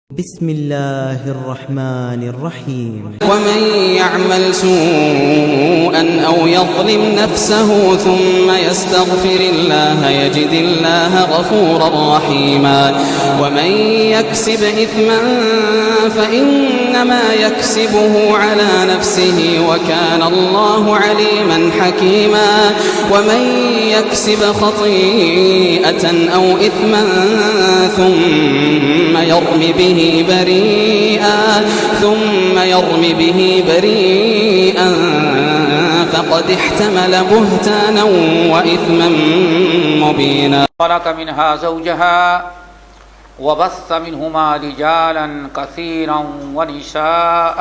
بسم الله الرحمن الرحيم. ومن يعمل سوءا أو يظلم نفسه ثم يستغفر الله يجد الله غفورا رحيما ومن يكسب إثما فإنما يكسبه على نفسه وكان الله عليما حكيما ومن يكسب خطيئة أو إثما ثم يرم به بريئا فقد احتمل بهتانا وإثما مبينا. خلق منها زوجها وبث منهما رجالا كثيرا ونساء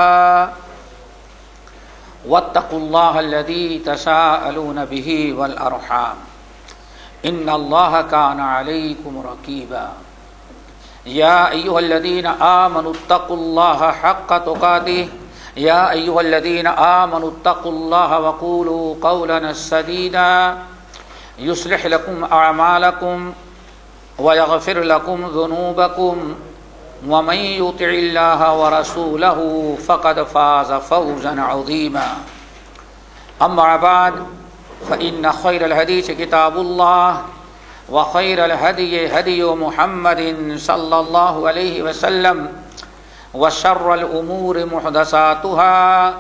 واتقوا الله الذي تساءلون به والأرحام إن الله كان عليكم رقيبا. يا أيها الذين آمنوا اتقوا الله حق تقاته يا أيها الذين آمنوا اتقوا الله وقولوا قولا سديدا يصلح لكم أعمالكم ويغفر لكم ذنوبكم ومن يطع الله ورسوله فقد فاز فوزا عظيما. أما بعد فإن خير الحديث كتاب الله وخير الهدي هدي محمد صلى الله عليه وسلم وشر الأمور محدثاتها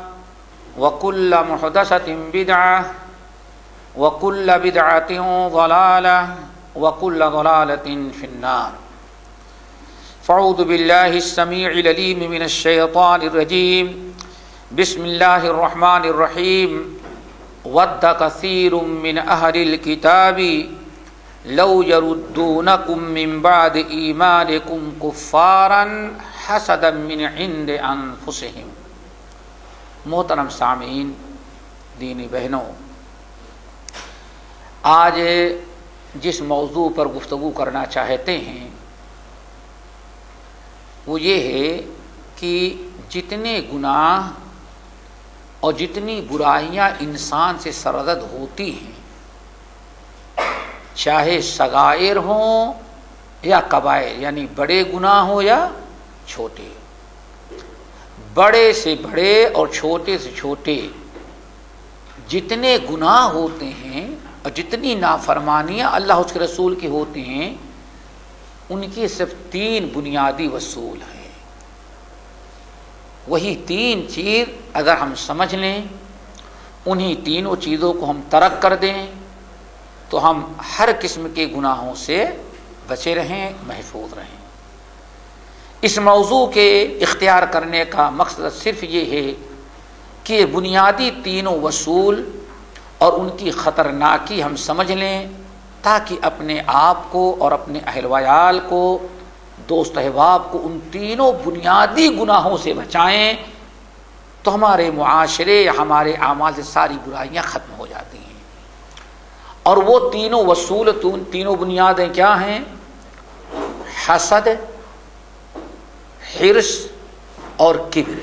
وكل محدثة بدعة وكل بدعة ضلالة وكل ضلالة في النار. فأعوذ بالله السميع العليم من الشيطان الرجيم. بسم الله الرحمن الرحيم. ود كثير من أهل الكتاب لو يردونكم من بعد ایمانکم کفارا حسدا من عند انفسہم. محترم سامعین، دینی بہنوں، آج جس موضوع پر گفتگو کرنا چاہتے ہیں وہ یہ ہے کہ جتنے گناہ اور جتنی برائیاں انسان سے سرزد ہوتی ہیں، چاہے صغائر ہوں یا کبائر، یعنی بڑے گناہ ہوں یا چھوٹے، بڑے سے بڑے اور چھوٹے سے چھوٹے جتنے گناہ ہوتے ہیں اور جتنی نافرمانیاں اللہ اس کے رسول کی ہوتی ہیں، ان کی صرف تین بنیادی اصول ہیں. وہی تین چیز اگر ہم سمجھ لیں، انہی تینوں چیزوں کو ہم ترک کر دیں تو ہم ہر قسم کے گناہوں سے بچے رہیں، محفوظ رہیں. اس موضوع کے اختیار کرنے کا مقصد صرف یہ ہے کہ بنیادی تینوں اصول اور ان کی خطرناکی ہم سمجھ لیں، تاکہ اپنے آپ کو اور اپنے اہل وعیال کو، دوست احباب کو ان تینوں بنیادی گناہوں سے بچائیں تو ہمارے معاشرے یا ہمارے اعمال سے ساری برائیاں ختم ہو جاتی ہیں. اور وہ تینوں اصول، تینوں بنیادیں کیا ہیں؟ حسد، حرص اور کبر.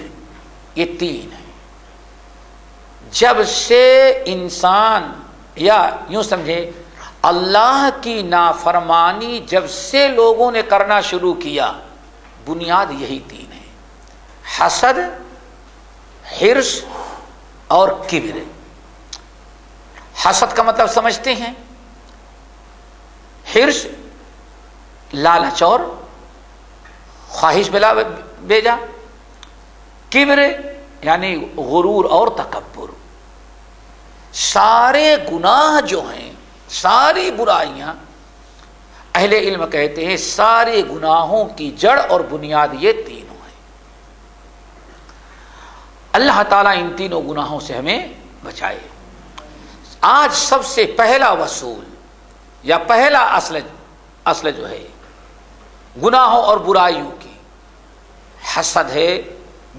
یہ تین ہیں. جب سے انسان، یا یوں سمجھے اللہ کی نافرمانی جب سے لوگوں نے کرنا شروع کیا، بنیاد یہی تین ہے: حسد، حرص اور کبر. حسد کا مطلب سمجھتے ہیں؟ حرص لالچ اور خواہش بلا بیجا، کبر یعنی غرور اور تکبر. سارے گناہ جو ہیں، ساری برائیاں، اہل علم کہتے ہیں سارے گناہوں کی جڑ اور بنیاد یہ تینوں ہیں. اللہ تعالیٰ ان تینوں گناہوں سے ہمیں بچائے. آج سب سے پہلا اصول یا پہلا اصل جو ہے گناہوں اور برائیوں کی، حسد ہے،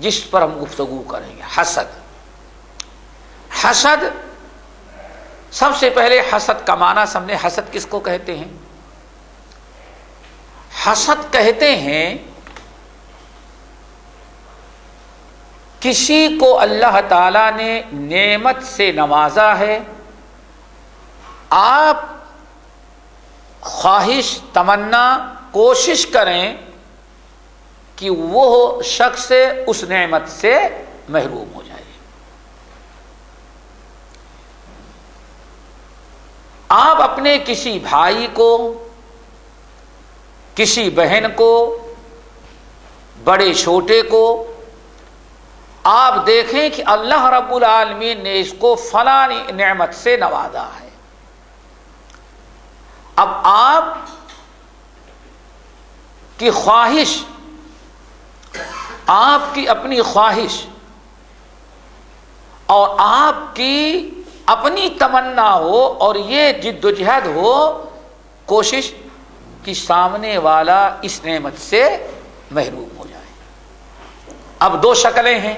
جس پر ہم گفتگو کریں گے. حسد سب سے پہلے حسد کا معنی سمجھیں. حسد کس کو کہتے ہیں؟ حسد کہتے ہیں کسی کو اللہ تعالیٰ نے نعمت سے نوازا ہے، آپ خواہش، تمنا، کوشش کریں کہ وہ شخص اس نعمت سے محروم ہو جائے۔ آپ اپنے کسی بھائی کو، کسی بہن کو، بڑے چھوٹے کو آپ دیکھیں کہ اللہ رب العالمین نے اس کو فلاں نعمت سے نوازا ہے، اب آپ کی خواہش، آپ کی اپنی خواہش اور آپ کی اپنی تمنا ہو اور یہ جد و جہد ہو، کوشش کہ سامنے والا اس نعمت سے محروم ہو جائے۔ اب دو شکلیں ہیں،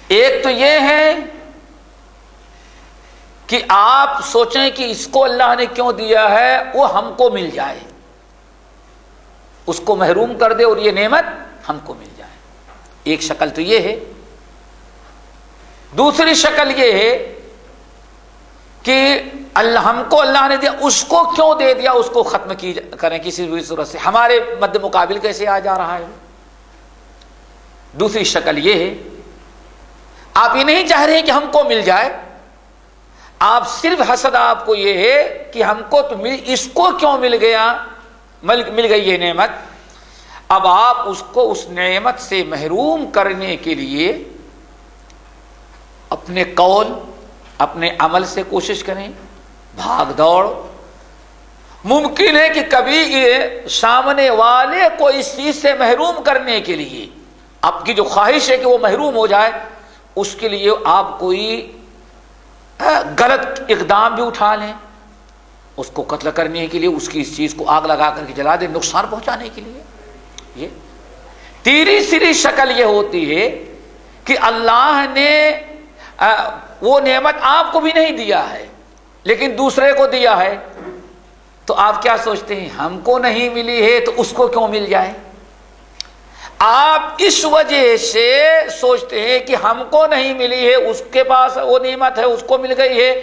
ایک تو یہ ہے کہ آپ سوچیں کہ اس کو اللہ نے کیوں دیا ہے، وہ ہم کو مل جائے، اس کو محروم کر دے اور یہ نعمت ہم کو مل جائے، ایک شکل تو یہ ہے۔ دوسری شکل یہ ہے کہ ہم کو اللہ نے دیا، اس کو کیوں دے دیا، اس کو ختم کریں کسی بھی صورت سے، ہمارے مد مقابل کیسے آ جا رہا ہے۔ دوسری شکل یہ ہے، آپ یہ نہیں چاہ رہے کہ ہم کو مل جائے، آپ صرف حسد آپ کو یہ ہے کہ ہم کو تو اس کو کیوں مل گئی یہ نعمت۔ اب آپ اس کو اس نعمت سے محروم کرنے کے لیے اپنے قول، اپنے عمل سے کوشش کریں، بھاگ دوڑ۔ ممکن ہے کہ کبھی یہ سامنے والے کو اس چیز سے محروم کرنے کے لیے، آپ کی جو خواہش ہے کہ وہ محروم ہو جائے، اس کے لیے آپ کوئی غلط اقدام بھی اٹھا لیں، اس کو قتل کرنے کے لیے، اس کی اس چیز کو آگ لگا کر کے جلا دیں، نقصان پہنچانے کے لیے۔ یہ تیسری شکل یہ ہوتی ہے کہ اللہ نے وہ نعمت آپ کو بھی نہیں دیا ہے لیکن دوسرے کو دیا ہے، تو آپ کیا سوچتے ہیں، ہم کو نہیں ملی ہے تو اس کو کیوں مل جائے۔ آپ اس وجہ سے سوچتے ہیں کہ ہم کو نہیں ملی ہے، اس کے پاس وہ نعمت ہے، اس کو مل گئی ہے،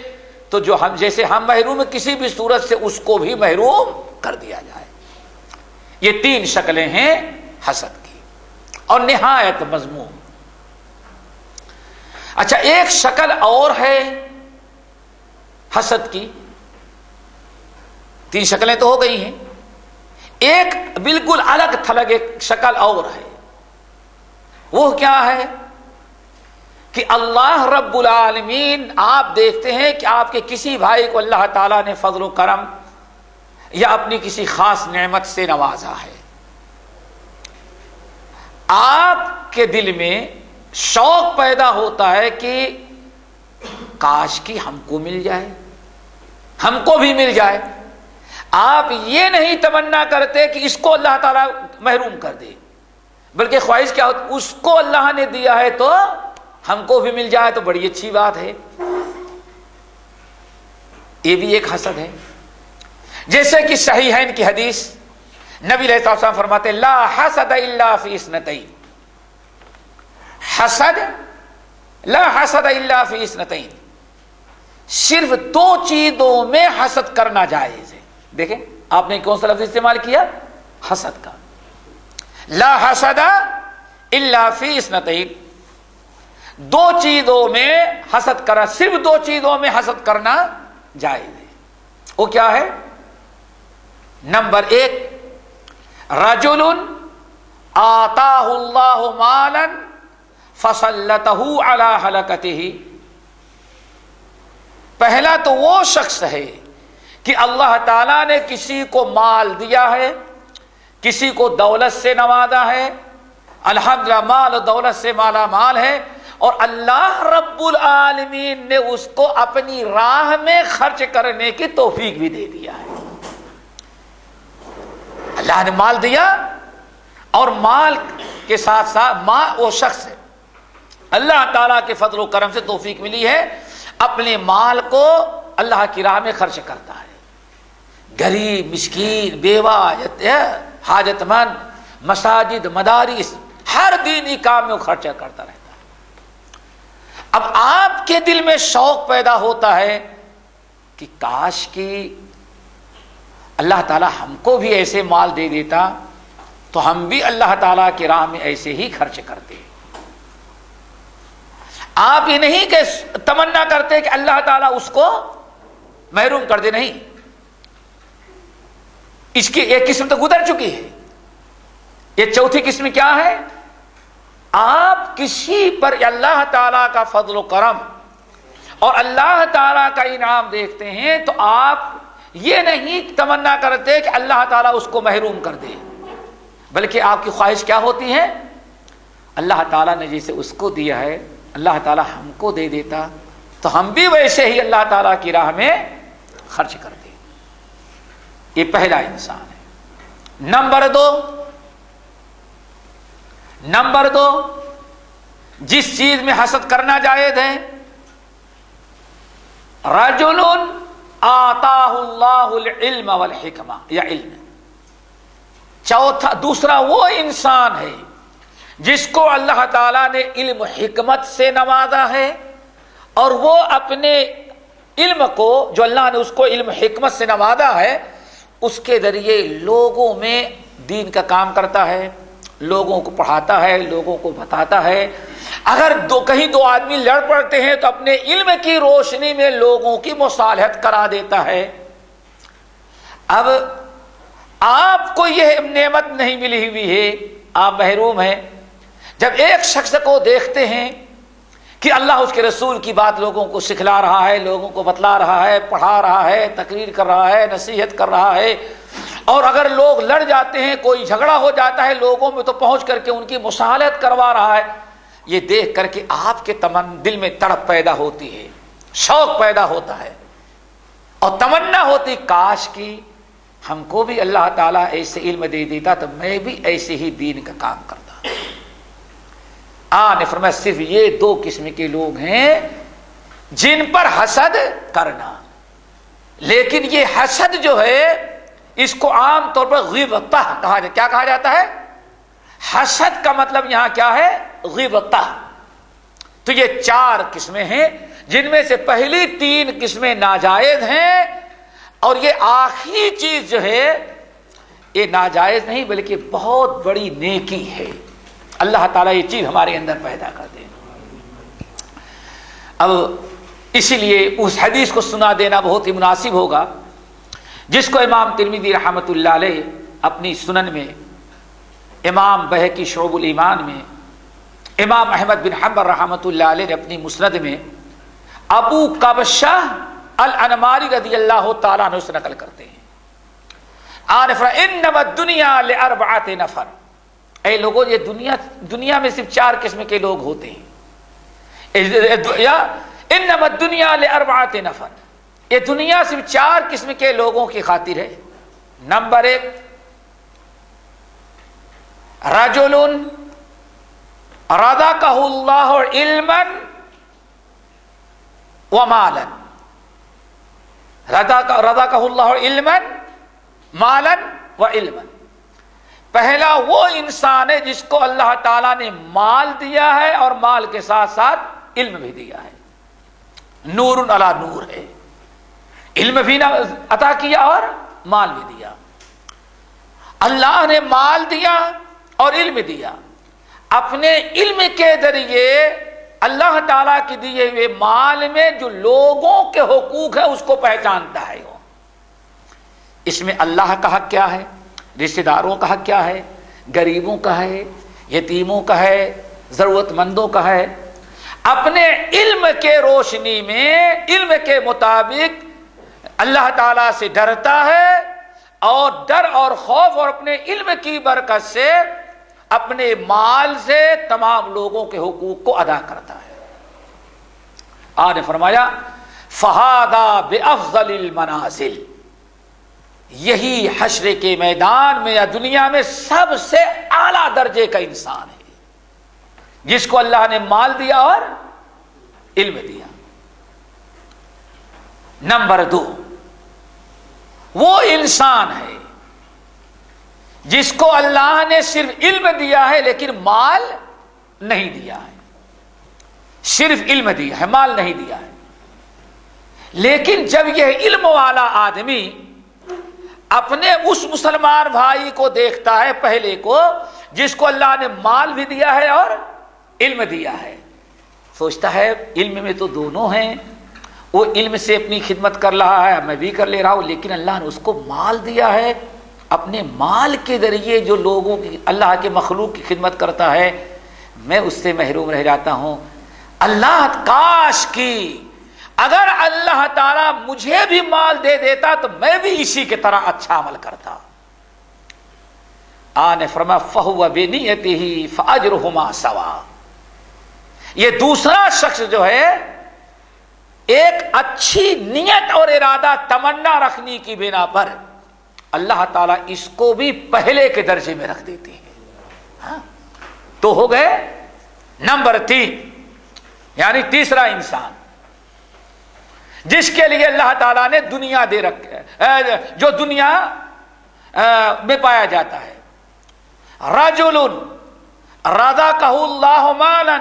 تو جو ہم جیسے ہم محروم ہیں کسی بھی صورت سے اس کو بھی محروم کر دیا جائے۔ یہ تین شکلیں ہیں حسد کی اور نہایت مذموم۔ اچھا، ایک شکل اور ہے حسد کی، تین شکلیں تو ہو گئی ہیں، ایک بالکل الگ تھلگ ایک شکل اور ہے، وہ کیا ہے کہ اللہ رب العالمین، آپ دیکھتے ہیں کہ آپ کے کسی بھائی کو اللہ تعالیٰ نے فضل و کرم یا اپنی کسی خاص نعمت سے نوازا ہے، آپ کے دل میں شوق پیدا ہوتا ہے کہ کاش کی ہم کو مل جائے، ہم کو بھی مل جائے۔ آپ یہ نہیں تمنا کرتے کہ اس کو اللہ تعالیٰ محروم کر دے، بلکہ خواہش کیا ہوتی، اس کو اللہ نے دیا ہے تو ہم کو بھی مل جائے تو بڑی اچھی بات ہے۔ یہ بھی ایک حسد ہے۔ جیسے کہ صحیحین کی حدیث، نبی علیہ الصلوۃ والسلام فرماتے لا حسد الا فی اثنتین، حسد لا حسد الا فی اثنتین، صرف دو چیزوں میں حسد کرنا جائز ہے۔ دیکھیں آپ نے کون سا لفظ استعمال کیا، حسد کا، لا حسد الا فی اثنتین، دو چیزوں میں حسد کرنا، صرف دو چیزوں میں حسد کرنا جائز ہے۔ وہ کیا ہے؟ نمبر ایک، رجل آتاہ اللہ مالا فسلطہ علی ہلکتہ، پہلا تو وہ شخص ہے کہ اللہ تعالیٰ نے کسی کو مال دیا ہے، کسی کو دولت سے نوازا ہے، الحمدللہ مال و دولت سے مالا مال ہے، اور اللہ رب العالمین نے اس کو اپنی راہ میں خرچ کرنے کی توفیق بھی دے دیا ہے۔ اللہ نے مال دیا اور مال کے ساتھ ساتھ وہ شخص ہے، اللہ تعالیٰ کے فضل و کرم سے توفیق ملی ہے، اپنے مال کو اللہ کی راہ میں خرچ کرتا ہے، غریب، مسکین، بیوہ، حاجت مند، مساجد، مدارس، ہر دینی کام میں وہ خرچہ کرتا رہتا ہے۔ اب آپ کے دل میں شوق پیدا ہوتا ہے کہ کاش کی اللہ تعالی ہم کو بھی ایسے مال دے دیتا تو ہم بھی اللہ تعالیٰ کی راہ میں ایسے ہی خرچ کرتے. آپ یہ نہیں کہ تمنا کرتے کہ اللہ تعالیٰ اس کو محروم کر دے، نہیں. اس کی ایک قسم تو گزر چکی ہے. یہ چوتھی قسم کیا ہے؟ آپ کسی پر اللہ تعالیٰ کا فضل و کرم اور اللہ تعالیٰ کا انعام دیکھتے ہیں تو آپ یہ نہیں تمنا کرتے کہ اللہ تعالیٰ اس کو محروم کر دے، بلکہ آپ کی خواہش کیا ہوتی ہے؟ اللہ تعالیٰ نے جیسے اس کو دیا ہے اللہ تعالیٰ ہم کو دے دیتا تو ہم بھی ویسے ہی اللہ تعالیٰ کی راہ میں خرچ کر دیں. یہ پہلا انسان ہے. نمبر دو جس چیز میں حسد کرنا جائز ہے، رجل آتاہ اللہ العلم والحکمہ، یا علم. دوسرا وہ انسان ہے جس کو اللہ تعالیٰ نے علم و حکمت سے نوازا ہے، اور وہ اپنے علم کو جو اللہ نے اس کو علم و حکمت سے نوازا ہے اس کے ذریعے لوگوں میں دین کا کام کرتا ہے، لوگوں کو پڑھاتا ہے، لوگوں کو بتاتا ہے. اگر کہیں دو آدمی لڑ پڑتے ہیں تو اپنے علم کی روشنی میں لوگوں کی مصالحت کرا دیتا ہے. اب آپ کو یہ نعمت نہیں ملی ہوئی ہے، آپ محروم ہیں. جب ایک شخص کو دیکھتے ہیں کہ اللہ اس کے رسول کی بات لوگوں کو سکھلا رہا ہے، لوگوں کو بتلا رہا ہے، پڑھا رہا ہے، تقریر کر رہا ہے، نصیحت کر رہا ہے، اور اگر لوگ لڑ جاتے ہیں، کوئی جھگڑا ہو جاتا ہے لوگوں میں تو پہنچ کر کے ان کی مصالحت کروا رہا ہے، یہ دیکھ کر کے آپ کے دل میں تڑپ پیدا ہوتی ہے، شوق پیدا ہوتا ہے اور تمنا ہوتی کاش کی ہم کو بھی اللہ تعالیٰ ایسے علم دے دیتا تو میں بھی ایسے ہی دین کا کام کرتا. نے فرمایا صرف یہ دو قسم کے لوگ ہیں جن پر حسد کرنا. لیکن یہ حسد جو ہے اس کو عام طور پر غیبتہ کہا جاتا ہے. کیا کہا جاتا ہے؟ حسد کا مطلب یہاں کیا ہے؟ غیبتہ. تو یہ چار قسمیں ہیں جن میں سے پہلی تین قسمیں ناجائز ہیں، اور یہ آخری چیز جو ہے یہ ناجائز نہیں بلکہ بہت بڑی نیکی ہے. اللہ تعالیٰ یہ چیز ہمارے اندر پیدا کر دے. اب اسی لیے اس حدیث کو سنا دینا بہت ہی مناسب ہوگا جس کو امام ترمذی رحمۃ اللہ علیہ اپنی سنن میں، امام بہقی شعب الایمان میں، امام احمد بن حنبل رحمۃ اللہ علیہ نے اپنی مسند میں ابو قبشہ الانماری رضی اللہ تعالیٰ عنہ سے نقل کرتے ہیں. انما الدنیا لاربعۃ نفر، اے لوگوں یہ دنیا میں صرف چار قسم کے لوگ ہوتے ہیں. انما الدنیا لاربعۃ نفر، یہ دنیا صرف چار قسم کے لوگوں کی خاطر ہے. نمبر ایک، رجل رزقہ اللہ علما ومالا، رزقہ اللہ علما مالا وعلما. پہلا وہ انسان ہے جس کو اللہ تعالیٰ نے مال دیا ہے اور مال کے ساتھ ساتھ علم بھی دیا ہے. نور علی نور ہے، علم بھی عطا کیا اور مال بھی دیا. اللہ نے مال دیا اور علم دیا. اپنے علم کے ذریعے اللہ تعالیٰ کے دیے ہوئے مال میں جو لوگوں کے حقوق ہے اس کو پہچانتا ہے. اس میں اللہ کا حق کیا ہے، رشتہ داروں کا حق کیا ہے، غریبوں کا ہے، یتیموں کا ہے، ضرورت مندوں کا ہے. اپنے علم کے روشنی میں علم کے مطابق اللہ تعالیٰ سے ڈرتا ہے، اور ڈر اور خوف اور اپنے علم کی برکت سے اپنے مال سے تمام لوگوں کے حقوق کو ادا کرتا ہے. آپ نے فرمایا فہذا بافضل المنازل، یہی حشر کے میدان میں یا دنیا میں سب سے اعلیٰ درجے کا انسان ہے جس کو اللہ نے مال دیا اور علم دیا. نمبر دو، وہ انسان ہے جس کو اللہ نے صرف علم دیا ہے لیکن مال نہیں دیا ہے. صرف علم دیا ہے، مال نہیں دیا ہے. لیکن جب یہ علم والا آدمی اپنے اس مسلمان بھائی کو دیکھتا ہے پہلے کو جس کو اللہ نے مال بھی دیا ہے اور علم دیا ہے، سوچتا ہے علم میں تو دونوں ہیں، وہ علم سے اپنی خدمت کر رہا ہے، میں بھی کر لے رہا ہوں، لیکن اللہ نے اس کو مال دیا ہے، اپنے مال کے ذریعے جو لوگوں کی اللہ کے مخلوق کی خدمت کرتا ہے، میں اس سے محروم رہ جاتا ہوں۔ اللہ کاش کی اگر اللہ تعالیٰ مجھے بھی مال دے دیتا تو میں بھی اسی کی طرح اچھا عمل کرتا۔ نے فرمایا فَهُوَ بِنِيَّتِهِ فَأَجْرُهُمَا سَوَاءٌ، یہ دوسرا شخص جو ہے ایک اچھی نیت اور ارادہ تمنا رکھنے کی بنا پر اللہ تعالیٰ اس کو بھی پہلے کے درجے میں رکھ دیتے ہیں۔ ہاں؟ تو ہو گئے نمبر 3، یعنی تیسرا انسان جس کے لیے اللہ تعالیٰ نے دنیا دے رکھے، جو دنیا میں پایا جاتا ہے۔ رجل رزقہ اللہ مالا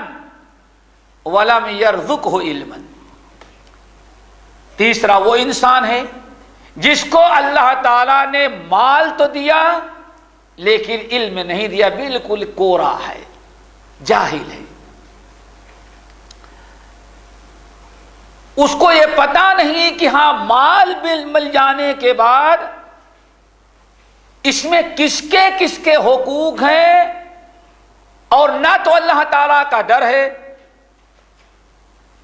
ولم یرزقہ علما، تیسرا وہ انسان ہے جس کو اللہ تعالیٰ نے مال تو دیا لیکن علم نہیں دیا، بالکل کورا ہے، جاہل ہے، اس کو یہ پتا نہیں کہ ہاں مال مل جانے کے بعد اس میں کس کے حقوق ہیں، اور نہ تو اللہ تعالیٰ کا ڈر ہے،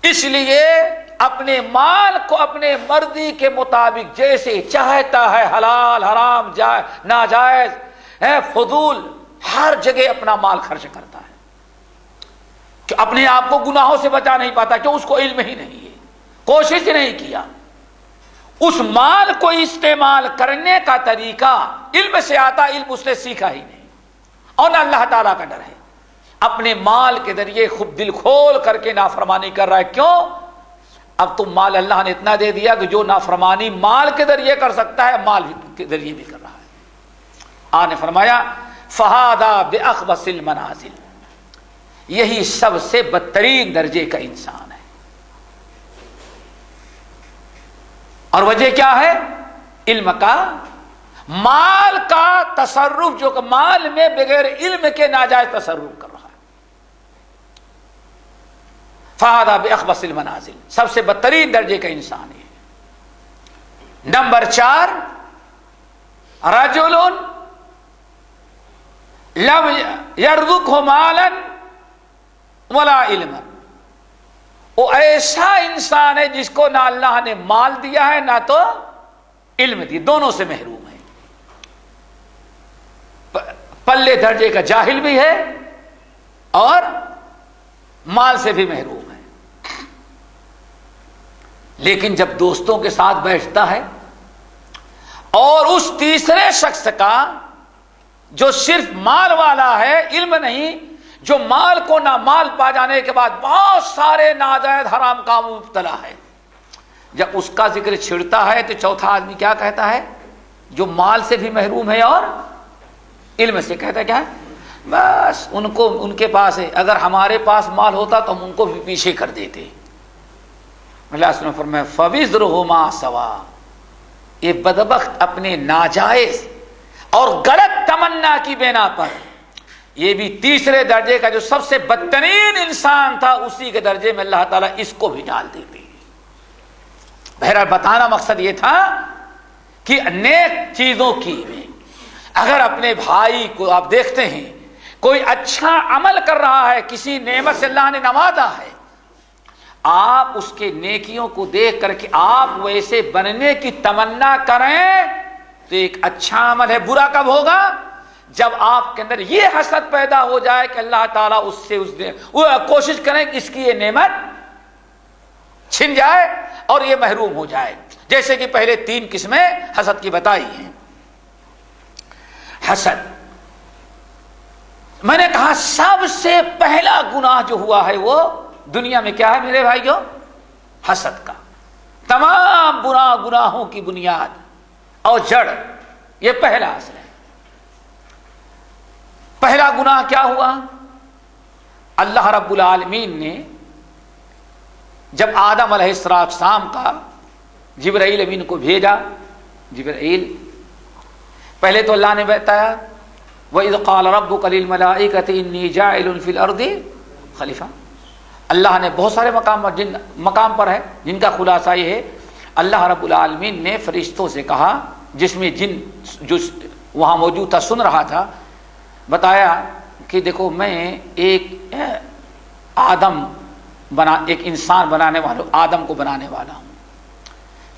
اس لیے اپنے مال کو اپنے مرضی کے مطابق جیسے چاہتا ہے، حلال حرام ناجائز فضول ہر جگہ اپنا مال خرچ کرتا ہے، کہ اپنے آپ کو گناہوں سے بچا نہیں پاتا، کہ اس کو علم ہی نہیں ہے، کوشش ہی نہیں کیا، اس مال کو استعمال کرنے کا طریقہ علم سے آتا، علم اس نے سیکھا ہی نہیں، اور نہ اللہ تعالیٰ کا ڈر ہے، اپنے مال کے ذریعے خود دل کھول کر کے نافرمانی کر رہا ہے۔ کیوں؟ اب تو مال اللہ نے اتنا دے دیا کہ جو نافرمانی مال کے ذریعے کر سکتا ہے مال کے ذریعے بھی کر رہا ہے۔ آپ نے فرمایا فہذا بأخبث المنازل، یہی سب سے بدترین درجے کا انسان ہے۔ اور وجہ کیا ہے؟ علم کا، مال کا تصرف، جو کہ مال میں بغیر علم کے ناجائز تصرف کر رہا ہے۔ فہذا بأخبث المنازل، سب سے بدترین درجے کا انسان ہے۔ نمبر 4، رجل لم یرزقہ مالا ولا علما، وہ ایسا انسان ہے جس کو نہ اللہ نے مال دیا ہے نہ تو علم دی، دونوں سے محروم ہے، پلے درجے کا جاہل بھی ہے اور مال سے بھی محروم ہے۔ لیکن جب دوستوں کے ساتھ بیٹھتا ہے اور اس تیسرے شخص کا جو صرف مال والا ہے، علم نہیں، جو مال کو نہ مال پا جانے کے بعد بہت سارے ناجائز حرام کاموں میں مبتلا ہے، جب اس کا ذکر چھڑتا ہے تو چوتھا آدمی کیا کہتا ہے؟ جو مال سے بھی محروم ہے اور علم سے، کہتا ہے کیا ہے؟ بس ان کے پاس ہے، اگر ہمارے پاس مال ہوتا تو ہم ان کو بھی پیچھے کر دیتے۔ اللہ نے فرمایا فَوِزْرُهُمَا سَوَاءٌ، یہ بدبخت اپنے ناجائز اور غلط تمنا کی بنا پر، یہ بھی تیسرے درجے کا جو سب سے بدترین انسان تھا اسی کے درجے میں اللہ تعالیٰ اس کو بھی ڈال دیتے۔ بہرحال بتانا مقصد یہ تھا کہ نیک چیزوں کی میں اگر اپنے بھائی کو آپ دیکھتے ہیں کوئی اچھا عمل کر رہا ہے، کسی نعمت سے اللہ نے نوازا ہے، آپ اس کے نیکیوں کو دیکھ کر کے آپ ویسے بننے کی تمنا کریں تو ایک اچھا عمل ہے۔ برا کب ہوگا؟ جب آپ کے اندر یہ حسد پیدا ہو جائے کہ اللہ تعالیٰ اس سے وہ کوشش کریں کہ اس کی یہ نعمت چھن جائے اور یہ محروم ہو جائے، جیسے کہ پہلے 3 قسمیں حسد کی بتائی ہیں۔ حسد، میں نے کہا سب سے پہلا گناہ جو ہوا ہے وہ دنیا میں کیا ہے میرے بھائیو؟ حسد کا۔ تمام گناہوں کی بنیاد اور جڑ یہ پہلا اصل ہے۔ پہلا گناہ کیا ہوا؟ اللہ رب العالمین نے جب آدم علیہ السلام کا جبرائیل امین کو بھیجا، جبرائیل پہلے تو اللہ نے بتایا وَإِذْ قَالَ رَبُّكَ لِلْمَلَائِكَةِ إِنِّي جَاعِلٌ فِي الْأَرْضِ خلیفہ. اللہ نے بہت سارے مقام پر ہے جن کا خلاصہ یہ ہے اللہ رب العالمین نے فرشتوں سے کہا، جس میں جن جو وہاں موجود تھا سن رہا تھا، بتایا کہ دیکھو میں ایک انسان بنانے والا ہوں، آدم کو بنانے والا ہوں.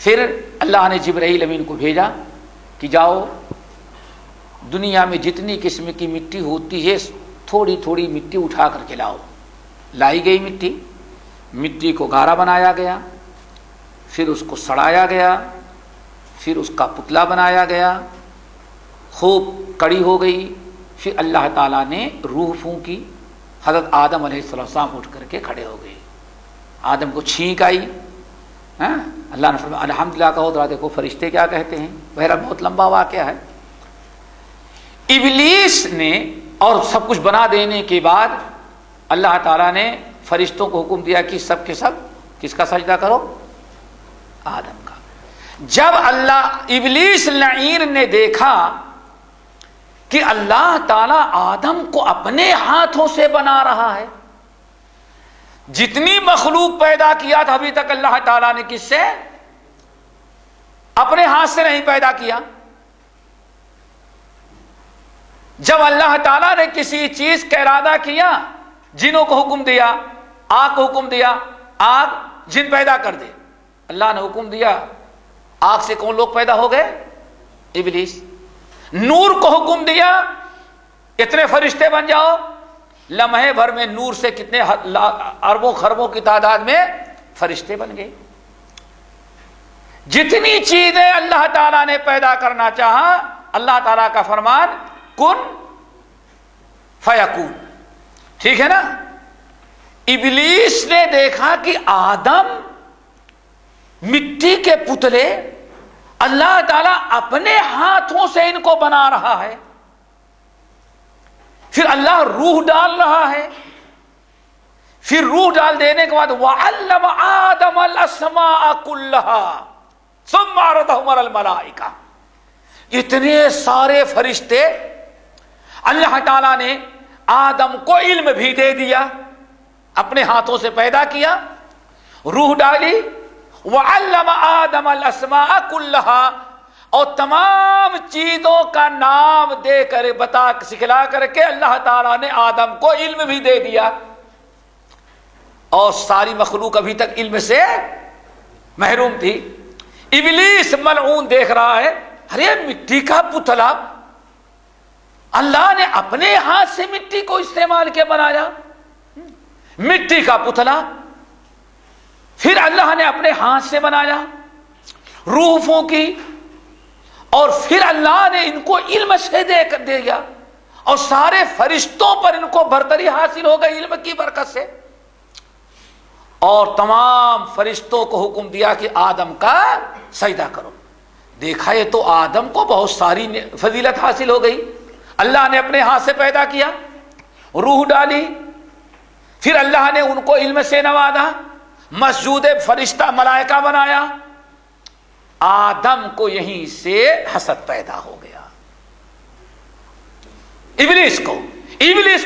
پھر اللہ نے جبرائیل امین کو بھیجا کہ جاؤ دنیا میں جتنی قسم کی مٹی ہوتی ہے تھوڑی تھوڑی مٹی اٹھا کر کے لاؤ. لائی گئی مٹی کو گارا بنایا گیا، پھر اس کو سڑایا گیا، پھر اس کا پتلا بنایا گیا، خوب کڑی ہو گئی. پھر اللہ تعالیٰ نے روح پھونکی، حضرت آدم علیہ السلام اٹھ کر کے کھڑے ہو گئے. آدم کو چھینک آئی. اللہ نے فرمایا الحمدللہ کہو ذرا دیکھو فرشتے کیا کہتے ہیں. بہرحال بہت لمبا واقعہ ہے. ابلیس نے اور سب کچھ بنا دینے کے بعد اللہ تعالیٰ نے فرشتوں کو حکم دیا کہ سب کے سب کس کا سجدہ کرو؟ آدم کا. جب ابلیس لعین نے دیکھا کہ اللہ تعالیٰ آدم کو اپنے ہاتھوں سے بنا رہا ہے، جتنی مخلوق پیدا کیا تھا ابھی تک اللہ تعالیٰ نے کس سے؟ اپنے ہاتھ سے نہیں پیدا کیا. جب اللہ تعالیٰ نے کسی چیز کا ارادہ کیا، جنوں کو حکم دیا، آگ کو حکم دیا آگ جن پیدا کر دے، اللہ نے حکم دیا آگ سے کون لوگ پیدا ہو گئے؟ ابلیس. نور کو حکم دیا اتنے فرشتے بن جاؤ، لمحے بھر میں نور سے کتنے اربوں خربوں کی تعداد میں فرشتے بن گئے. جتنی چیزیں اللہ تعالیٰ نے پیدا کرنا چاہا، اللہ تعالیٰ کا فرمان کن فیکون. ٹھیک ہے نا. ابلیس نے دیکھا کہ آدم مٹی کے پتلے اللہ تعالیٰ اپنے ہاتھوں سے ان کو بنا رہا ہے، پھر اللہ روح ڈال رہا ہے، پھر روح ڈال دینے کے بعد وَعَلَّمَ آدَمَ الْأَسْمَاءَ كُلَّهَا ثُمَّ عَرَضَهُمْ عَلَى الْمَلَائِكَةِ. اتنے سارے فرشتے اللہ تعالیٰ نے آدم کو علم بھی دے دیا، اپنے ہاتھوں سے پیدا کیا، روح ڈالی. وَعَلَّمَ آدَمَ الْأَسْمَاءَ كُلَّهَا، اور تمام چیزوں کا نام دے کر سکھلا کر کے اللہ تعالیٰ نے آدم کو علم بھی دے دیا. اور ساری مخلوق ابھی تک علم سے محروم تھی. ابلیس ملعون دیکھ رہا ہے ارے مٹی کا پتلا اللہ نے اپنے ہاتھ سے مٹی کو استعمال کے بنایا، مٹی کا پتلا پھر اللہ نے اپنے ہاتھ سے بنایا، روح پھونکی، اور پھر اللہ نے ان کو علم سے دے دیا، اور سارے فرشتوں پر ان کو برتری حاصل ہو گئی علم کی برکت سے. اور تمام فرشتوں کو حکم دیا کہ آدم کا سجدہ کرو. دیکھا یہ تو آدم کو بہت ساری فضیلت حاصل ہو گئی. اللہ نے اپنے ہاتھ سے پیدا کیا، روح ڈالی، پھر اللہ نے ان کو علم سے نوازا، مسجود فرشتہ ملائکہ بنایا. آدم کو یہیں سے حسد پیدا ہو گیا. ابلیس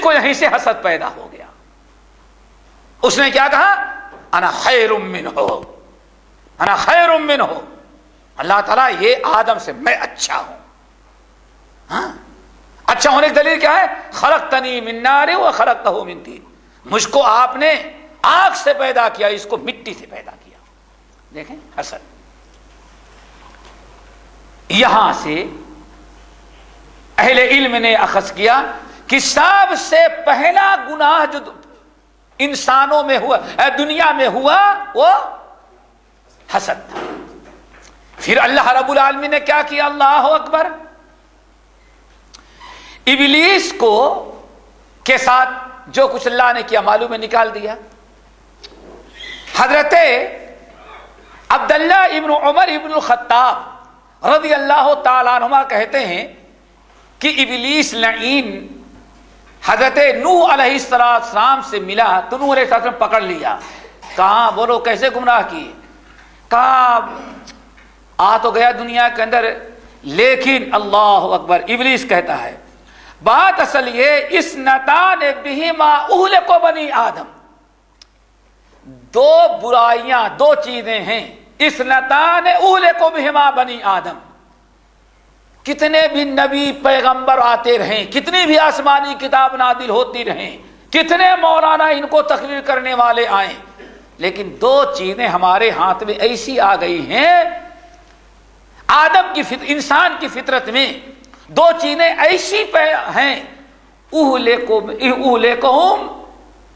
کو یہیں سے حسد پیدا ہو گیا. اس نے کیا کہا؟ انا خیر منہ، انا خیر منہ. اللہ تعالیٰ یہ آدم سے میں اچھا ہوں. ہاں اچھا ہونے کی دلیل کیا ہے؟ خلقتنی من نار و خلقتہ من طین. مجھ کو آپ نے آگ سے پیدا کیا، اس کو مٹی سے پیدا کیا. دیکھیں حسد. یہاں سے اہل علم نے اخذ کیا کہ سب سے پہلا گناہ جو انسانوں میں ہوا، دنیا میں ہوا، وہ حسد تھا. پھر اللہ رب العالمین نے کیا کیا؟ اللہ اکبر. ابلیس کو کے ساتھ جو کچھ اللہ نے کیا معلوم ہے، نکال دیا. حضرت عبداللہ ابن عمر ابن الخطاب رضی اللہ تعالیٰ عنہما کہتے ہیں کہ ابلیس لعین حضرت نوح علیہ السلام سے ملا تو نوح علیہ السلام پکڑ لیا. کہاں بولو کیسے گمراہ کیے؟ کہا آ تو گیا دنیا کے اندر لیکن اللہ اکبر ابلیس کہتا ہے بات اصل یہ اسنتان بہما اہلک بنی آدم، دو برائیاں، دو چیزیں ہیں، اسنتان اہلک بہما بنی آدم، کتنے بھی نبی پیغمبر آتے رہیں، کتنی بھی آسمانی کتاب نازل ہوتی رہیں، کتنے مولانا ان کو تقریر کرنے والے آئیں، لیکن دو چیزیں ہمارے ہاتھ میں ایسی آ گئی ہیں، آدم کی انسان کی فطرت میں دو چیزیں ایسی ہیں، اسنتان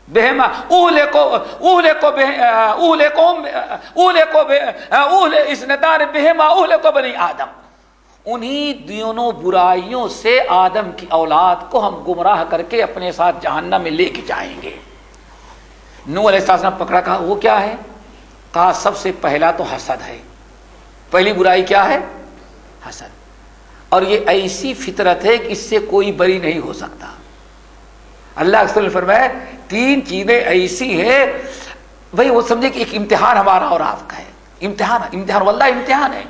بہما اہلک بنی آدم، انہی دونوں برائیوں سے آدم کی اولاد کو ہم گمراہ کر کے اپنے ساتھ جہنم میں لے کے جائیں گے۔ نوح علیہ السلام پکڑا، کہا وہ کیا ہے؟ کہا سب سے پہلا تو حسد ہے، پہلی برائی کیا ہے؟ حسد، اور یہ ایسی فطرت ہے کہ اس سے کوئی بری نہیں ہو سکتا۔ اللہ کے رسول نے فرمایا تین چیزیں ایسی ہے، بھائی وہ سمجھے کہ ایک امتحان ہمارا اور آپ کا ہے، امتحان واللہ امتحان ہے۔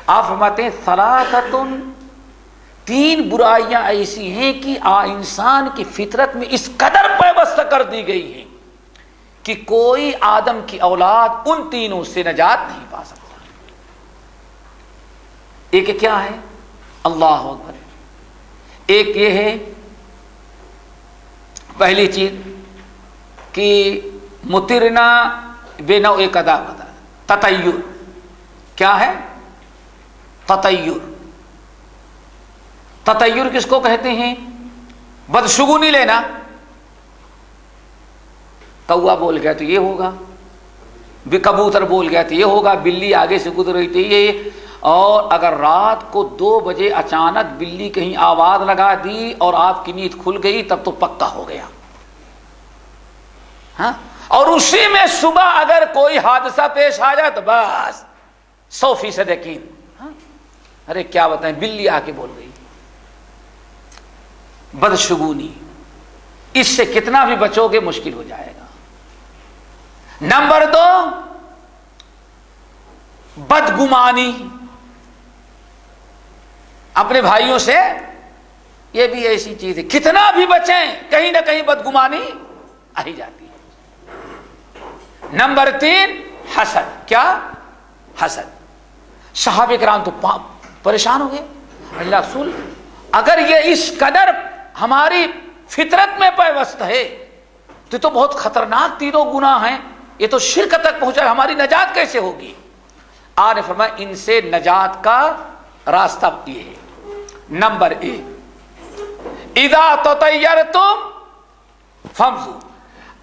آپ فرماتے ہیں ثلاثۃ، تین برائیاں ایسی ہیں کہ انسان کی فطرت میں اس قدر پیوست کر دی گئی ہیں کہ کوئی آدم کی اولاد ان تینوں سے نجات نہیں پا سکتا۔ ایک کیا ہے؟ اللہ اکبر، ایک یہ ہے پہلی چیز کہ مترنا بے نوع قدا بتا، تطیر، کیا ہے؟ تطیر، تطیر کس کو کہتے ہیں؟ بدشگونی لینا، کوا بول گیا تو یہ ہوگا، کبوتر بول گیا تو یہ ہوگا، بلی آگے سے گزر رہی تھی یہ، اور اگر رات کو 2 بجے اچانک بلی کہیں آواز لگا دی اور آپ کی نیند کھل گئی تب تو پکا ہو گیا، ہاں، اور اسی میں صبح اگر کوئی حادثہ پیش آ جائے تو بس 100% یقین، ہاں، ارے کیا بتائیں بلی آ کے بول گئی۔ بدشگونی، اس سے کتنا بھی بچو گے مشکل ہو جائے گا۔ نمبر 2 بدگمانی، اپنے بھائیوں سے، یہ بھی ایسی چیز ہے کتنا بھی بچیں کہیں نہ کہیں بدگمانی آ ہی جاتی ہے۔ نمبر 3 حسد، کیا؟ حسد۔ صحابہ کرام تو پریشان ہو گئے، اللہ رسول اگر یہ اس قدر ہماری فطرت میں پیوست ہے تو یہ تو بہت خطرناک تینوں گناہ ہیں، یہ تو شرک تک پہنچا، ہماری نجات کیسے ہوگی؟ آپ نے فرمایا ان سے نجات کا راستہ یہ ہے۔ نمبر 1 اذا تطیرتم فامضوا،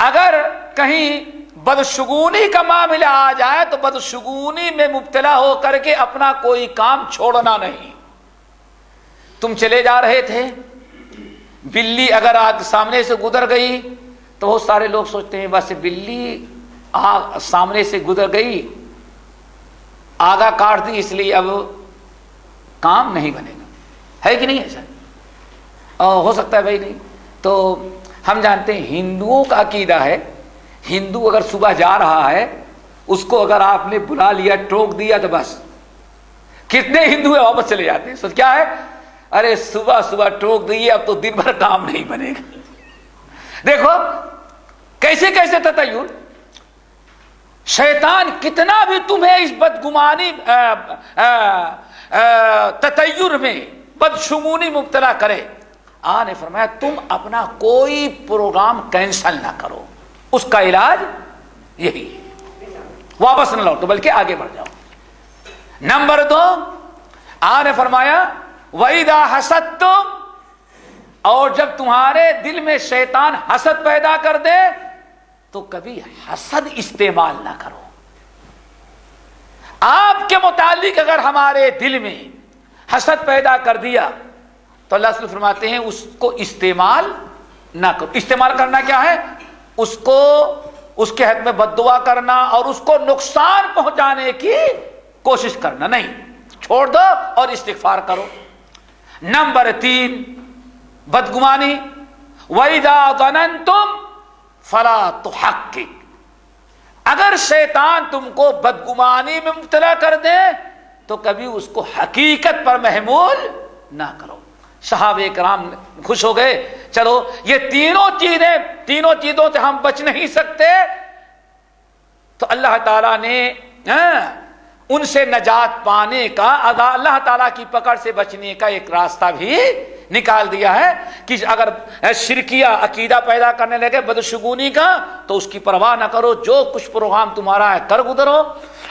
اگر کہیں بدشگونی کا معاملہ آ جائے تو بدشگونی میں مبتلا ہو کر کے اپنا کوئی کام چھوڑنا نہیں۔ تم چلے جا رہے تھے، بلی اگر آگ سامنے سے گزر گئی تو بہت سارے لوگ سوچتے ہیں بس بلی سامنے سے گزر گئی، آگا کاٹ دی، اس لیے اب کام نہیں بنے گا، ہے کہ نہیں ایسا؟ ہو سکتا ہے بھائی نہیں، تو ہم جانتے ہیں ہندوؤں کا عقیدہ ہے، ہندو اگر صبح جا رہا ہے اس کو اگر آپ نے بلا لیا، ٹوک دیا تو بس، کتنے ہندو ہیں واپس چلے جاتے ہیں، سوچ کیا ہے؟ ارے صبح صبح ٹوک دیے اب تو دن بھر کام نہیں بنے گا۔ دیکھو کیسے کیسے تطیر، شیطان کتنا بھی تمہیں اس بدگمانی تطیر میں بدشگونی مبتلا کرے، آنے فرمایا تم اپنا کوئی پروگرام کینسل نہ کرو، اس کا علاج یہی ہے، واپس نہ لوٹو بلکہ آگے بڑھ جاؤ۔ نمبر 2 آنے فرمایا وَإِذَا حَسَدْتُمْ، اور جب تمہارے دل میں شیطان حسد پیدا کر دے تو کبھی حسد استعمال نہ کرو۔ آپ کے متعلق اگر ہمارے دل میں حسد پیدا کر دیا تو اللہ تعالیٰ فرماتے ہیں اس کو استعمال نہ کرو۔ استعمال کرنا کیا ہے؟ اس کو، اس کے حق میں بد دعا کرنا اور اس کو نقصان پہنچانے کی کوشش کرنا نہیں، چھوڑ دو اور استغفار کرو۔ نمبر 3 بدگمانی وَإِذَا ظَنَنْتُمْ فَلَا تُحَقِّقْ، اگر شیطان تم کو بدگمانی میں مبتلا کر دے تو کبھی اس کو حقیقت پر محمول نہ کرو۔ صحابہ کرام خوش ہو گئے، چلو یہ تینوں چیزوں سے ہم بچ نہیں سکتے، تو اللہ تعالیٰ نے ان سے نجات پانے کا، اللہ تعالیٰ کی پکڑ سے بچنے کا ایک راستہ بھی نکال دیا ہے کہ اگر شرکیہ عقیدہ پیدا کرنے لگے بدشگونی کا تو اس کی پرواہ نہ کرو، جو کچھ پروگرام تمہارا ہے کر گزرو،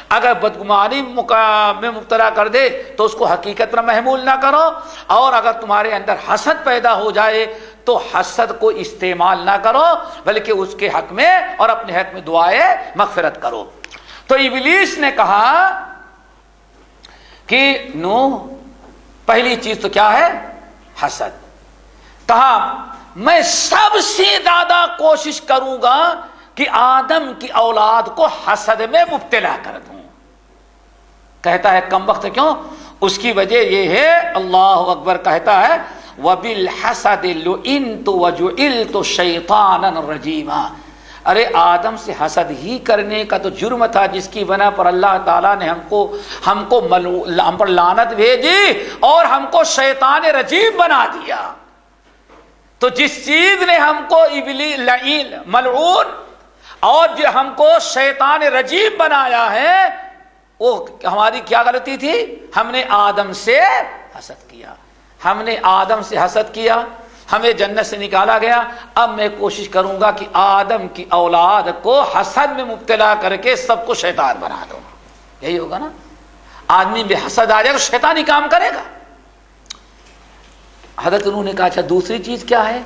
اگر بدگمانی میں مبتلا کر دے تو اس کو حقیقت پر محمول نہ کرو، اور اگر تمہارے اندر حسد پیدا ہو جائے تو حسد کو استعمال نہ کرو بلکہ اس کے حق میں اور اپنے حق میں دعائے مغفرت کرو۔ تو ابلیس نے کہا کہ نوح پہلی چیز تو کیا ہے؟ حسد۔ کہا میں سب سے زیادہ کوشش کروں گا کہ آدم کی اولاد کو حسد میں مبتلا کر دوں۔ کہتا ہے کم وقت کیوں؟ اس کی وجہ یہ ہے، اللہ اکبر کہتا ہے وَبِالْحَسَدِ لُئِنْتُ وَجُعِلْتُ شَيْطَانًا رَجِيمًا۔ ارے آدم سے حسد ہی کرنے کا تو جرم تھا جس کی بنا پر اللہ تعالیٰ نے ہم پر لعنت بھیجی اور ہم کو شیطان رجیم بنا دیا۔ تو جس چیز نے ہم کو لعین ملعون اور جو ہم کو شیطان رجیم بنایا ہے وہ ہماری کیا غلطی تھی؟ ہم نے آدم سے حسد کیا، ہم نے آدم سے حسد کیا، ہمیں جنت سے نکالا گیا۔ اب میں کوشش کروں گا کہ آدم کی اولاد کو حسد میں مبتلا کر کے سب کو شیطان بنا دوں۔ یہی ہوگا نا، آدمی میں حسد آ جائے گا شیطانی کام کرے گا۔ حضرت انہوں نے کہا اچھا دوسری چیز کیا ہے؟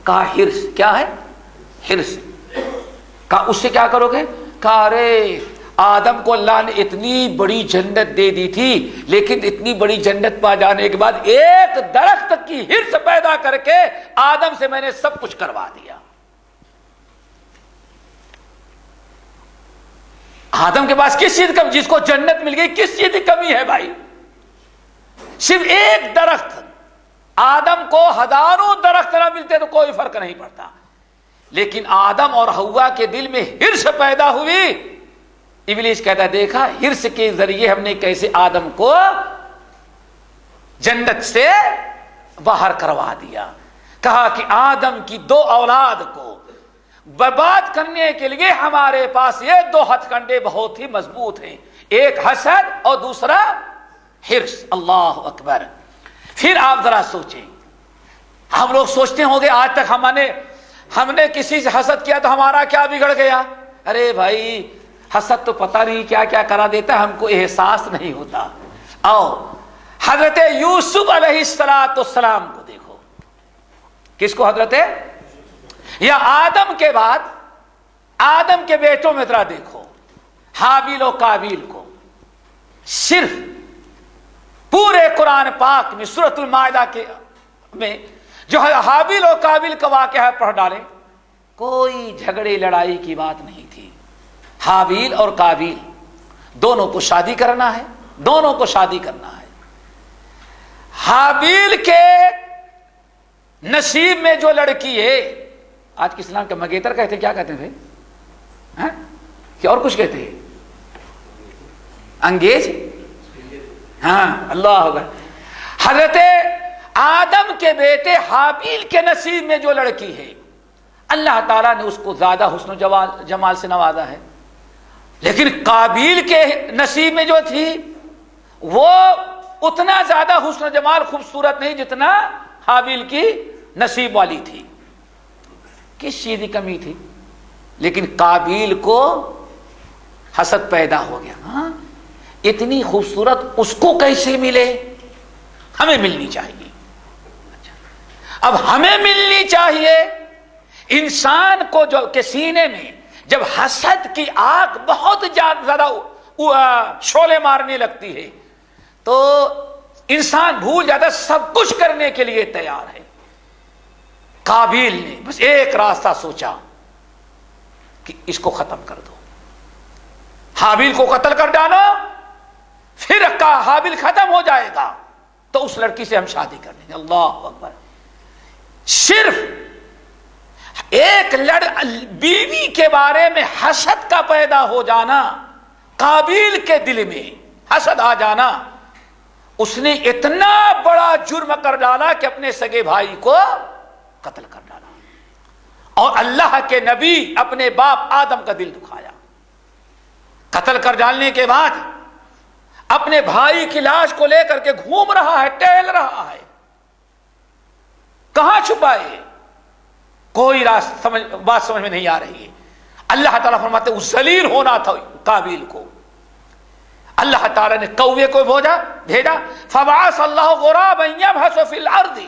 کہا ہرس۔ کیا ہے؟ ہرس۔ کہا اس سے کیا کرو گے؟ کہا ارے آدم کو اللہ نے اتنی بڑی جنت دے دی تھی، لیکن اتنی بڑی جنت پا جانے کے بعد ایک درخت کی ہرس پیدا کر کے آدم سے میں نے سب کچھ کروا دیا۔ آدم کے پاس کس چیز کا، جس کو جنت مل گئی، کس چیز کی کمی ہے بھائی؟ صرف ایک درخت۔ آدم کو ہزاروں درخت نہ ملتے تو کوئی فرق نہیں پڑتا، لیکن آدم اور حوا کے دل میں ہرس پیدا ہوئی۔ ابلیس کہتا ہے دیکھا ہرس کے ذریعے ہم نے کیسے آدم کو جنت سے باہر کروا دیا۔ کہا کہ آدم کی دو اولاد کو برباد کرنے کے لیے ہمارے پاس یہ دو ہتھ کنڈے بہت ہی مضبوط ہیں، ایک حسد اور دوسرا ہرس۔ اللہ اکبر۔ پھر آپ ذرا سوچیں، ہم لوگ سوچتے ہوں گے آج تک ہم نے کسی سے حسد کیا تو ہمارا کیا بگڑ گیا؟ ارے بھائی حسد تو پتہ نہیں کیا کیا کرا دیتا، ہم کو احساس نہیں ہوتا۔ آؤ حضرت یوسف علیہ السلام کو دیکھو۔ کس کو؟ حضرت یا آدم کے بعد آدم کے بیٹوں میں ذرا دیکھو، حابیل و قابیل کو۔ صرف پورے قرآن پاک میں سورۃ المائدہ میں جو حابیل و قابیل کا واقعہ پڑھ ڈالے، کوئی جھگڑے لڑائی کی بات نہیں تھی۔ حابیل اور قابیل دونوں کو شادی کرنا ہے، دونوں کو شادی کرنا ہے۔ حابیل کے نصیب میں جو لڑکی ہے، آج کے اسلام کے مگیتر کہتے، کیا کہتے تھے کہ اور کچھ کہتے ہیں؟ انگیز؟ ہاں اللہ اکبر۔ حضرت آدم کے بیٹے حابیل کے نصیب میں جو لڑکی ہے، اللہ تعالیٰ نے اس کو زیادہ حسن و جمال سے نوازا ہے، لیکن قابیل کے نصیب میں جو تھی وہ اتنا زیادہ حسن و جمال خوبصورت نہیں جتنا حابیل کی نصیب والی تھی۔ کس چیز کی کمی تھی؟ لیکن قابیل کو حسد پیدا ہو گیا، ہاں اتنی خوبصورت اس کو کیسے ملے؟ ہمیں ملنی چاہیے۔ اب ہمیں ملنی چاہیے۔ انسان کو جو کے سینے میں جب حسد کی آگ بہت زیادہ شعلے مارنے لگتی ہے تو انسان بھول جاتا، سب کچھ کرنے کے لیے تیار ہے۔ قابیل نے بس ایک راستہ سوچا کہ اس کو ختم کر دو، حابیل کو قتل کر ڈالو، پھر حابیل ختم ہو جائے گا تو اس لڑکی سے ہم شادی کر لیں گے۔ اللہ اکبر۔ صرف ایک بیوی کے بارے میں حسد کا پیدا ہو جانا قابیل کے دل میں، حسد آ جانا، اس نے اتنا بڑا جرم کر ڈالا کہ اپنے سگے بھائی کو قتل کر ڈالا، اور اللہ کے نبی اپنے باپ آدم کا دل دکھایا۔ قتل کر ڈالنے کے بعد اپنے بھائی کی لاش کو لے کر کے گھوم رہا ہے، ٹہل رہا ہے، کہاں چھپائے؟ کوئی بات سمجھ میں نہیں آ رہی ہے۔ اللہ تعالیٰ فرماتے ہیں اس ذلیل ہونا تھا قابیل کو، اللہ تعالیٰ نے کوے کو بھیجا، فبعث اللہ غرابا یبحث فی الارض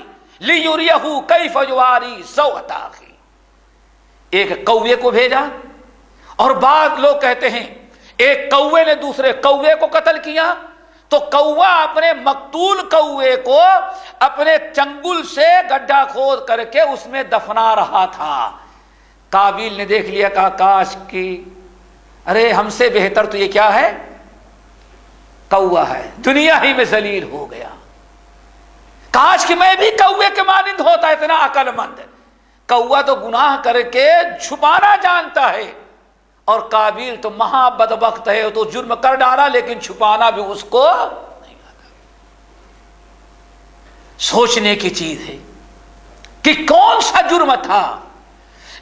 لیریہ کیف یواری سوءۃ اخیہ، ایک کوے کو بھیجا، اور بعض لوگ کہتے ہیں ایک کوے نے دوسرے کوے کو قتل کیا، تو کوا اپنے مقتول کوے کو اپنے چنگل سے گڈھا کھود کر کے اس میں دفنا رہا تھا۔ قابیل نے دیکھ لیا، کہا کاش کی، ارے ہم سے بہتر تو یہ کیا ہے، کوا ہے، دنیا ہی میں ذلیل ہو گیا، کاش کہ میں بھی کوے کے مانند ہوتا، اتنا عقل مند۔ کوا تو گناہ کر کے چھپانا جانتا ہے، اور قابیل تو مہا بدبخت ہے، تو جرم کر ڈالا لیکن چھپانا بھی اس کو نہیں آتا۔ سوچنے کی چیز ہے کہ کون سا جرم تھا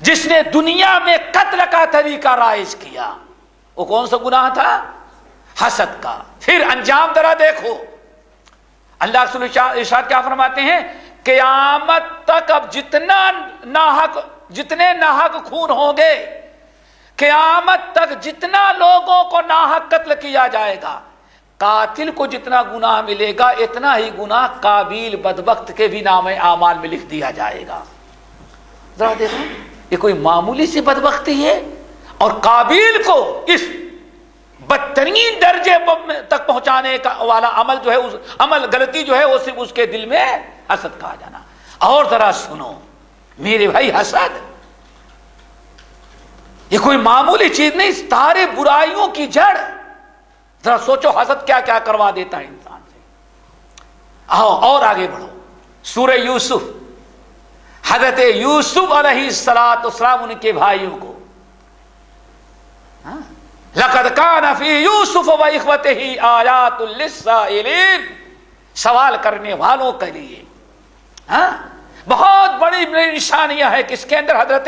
جس نے دنیا میں قتل کا طریقہ رائج کیا، وہ کون سا گناہ تھا؟ حسد کا۔ پھر انجام ذرا دیکھو، اللہ رسول ارشاد کیا فرماتے ہیں، قیامت تک اب جتنے ناحق خون ہوں گے، قیامت تک جتنا لوگوں کو ناحق قتل کیا جائے گا، قاتل کو جتنا گناہ ملے گا اتنا ہی گناہ قابیل بدبخت کے بھی نام اعمال میں لکھ دیا جائے گا۔ ذرا دیکھو، یہ کوئی معمولی سی بدبختی ہے، اور قابیل کو اس بدترین درجے تک پہنچانے کا والا عمل جو ہے، اس عمل غلطی جو ہے، وہ صرف اس کے دل میں حسد کا آ جانا۔ اور ذرا سنو میرے بھائی، حسد یہ کوئی معمولی چیز نہیں، سارے برائیوں کی جڑ۔ ذرا سوچو حسد کیا کیا کروا دیتا ہے انسان سے۔ آؤ اور آگے بڑھو، سورہ یوسف، حضرت یوسف علیہ السلام ان کے بھائیوں کو، لقد کان فی یوسف و اخوتہ آیات للسائلین، سوال کرنے والوں کے لیے بہت بڑی نشانیاں ہے کس کے اندر، حضرت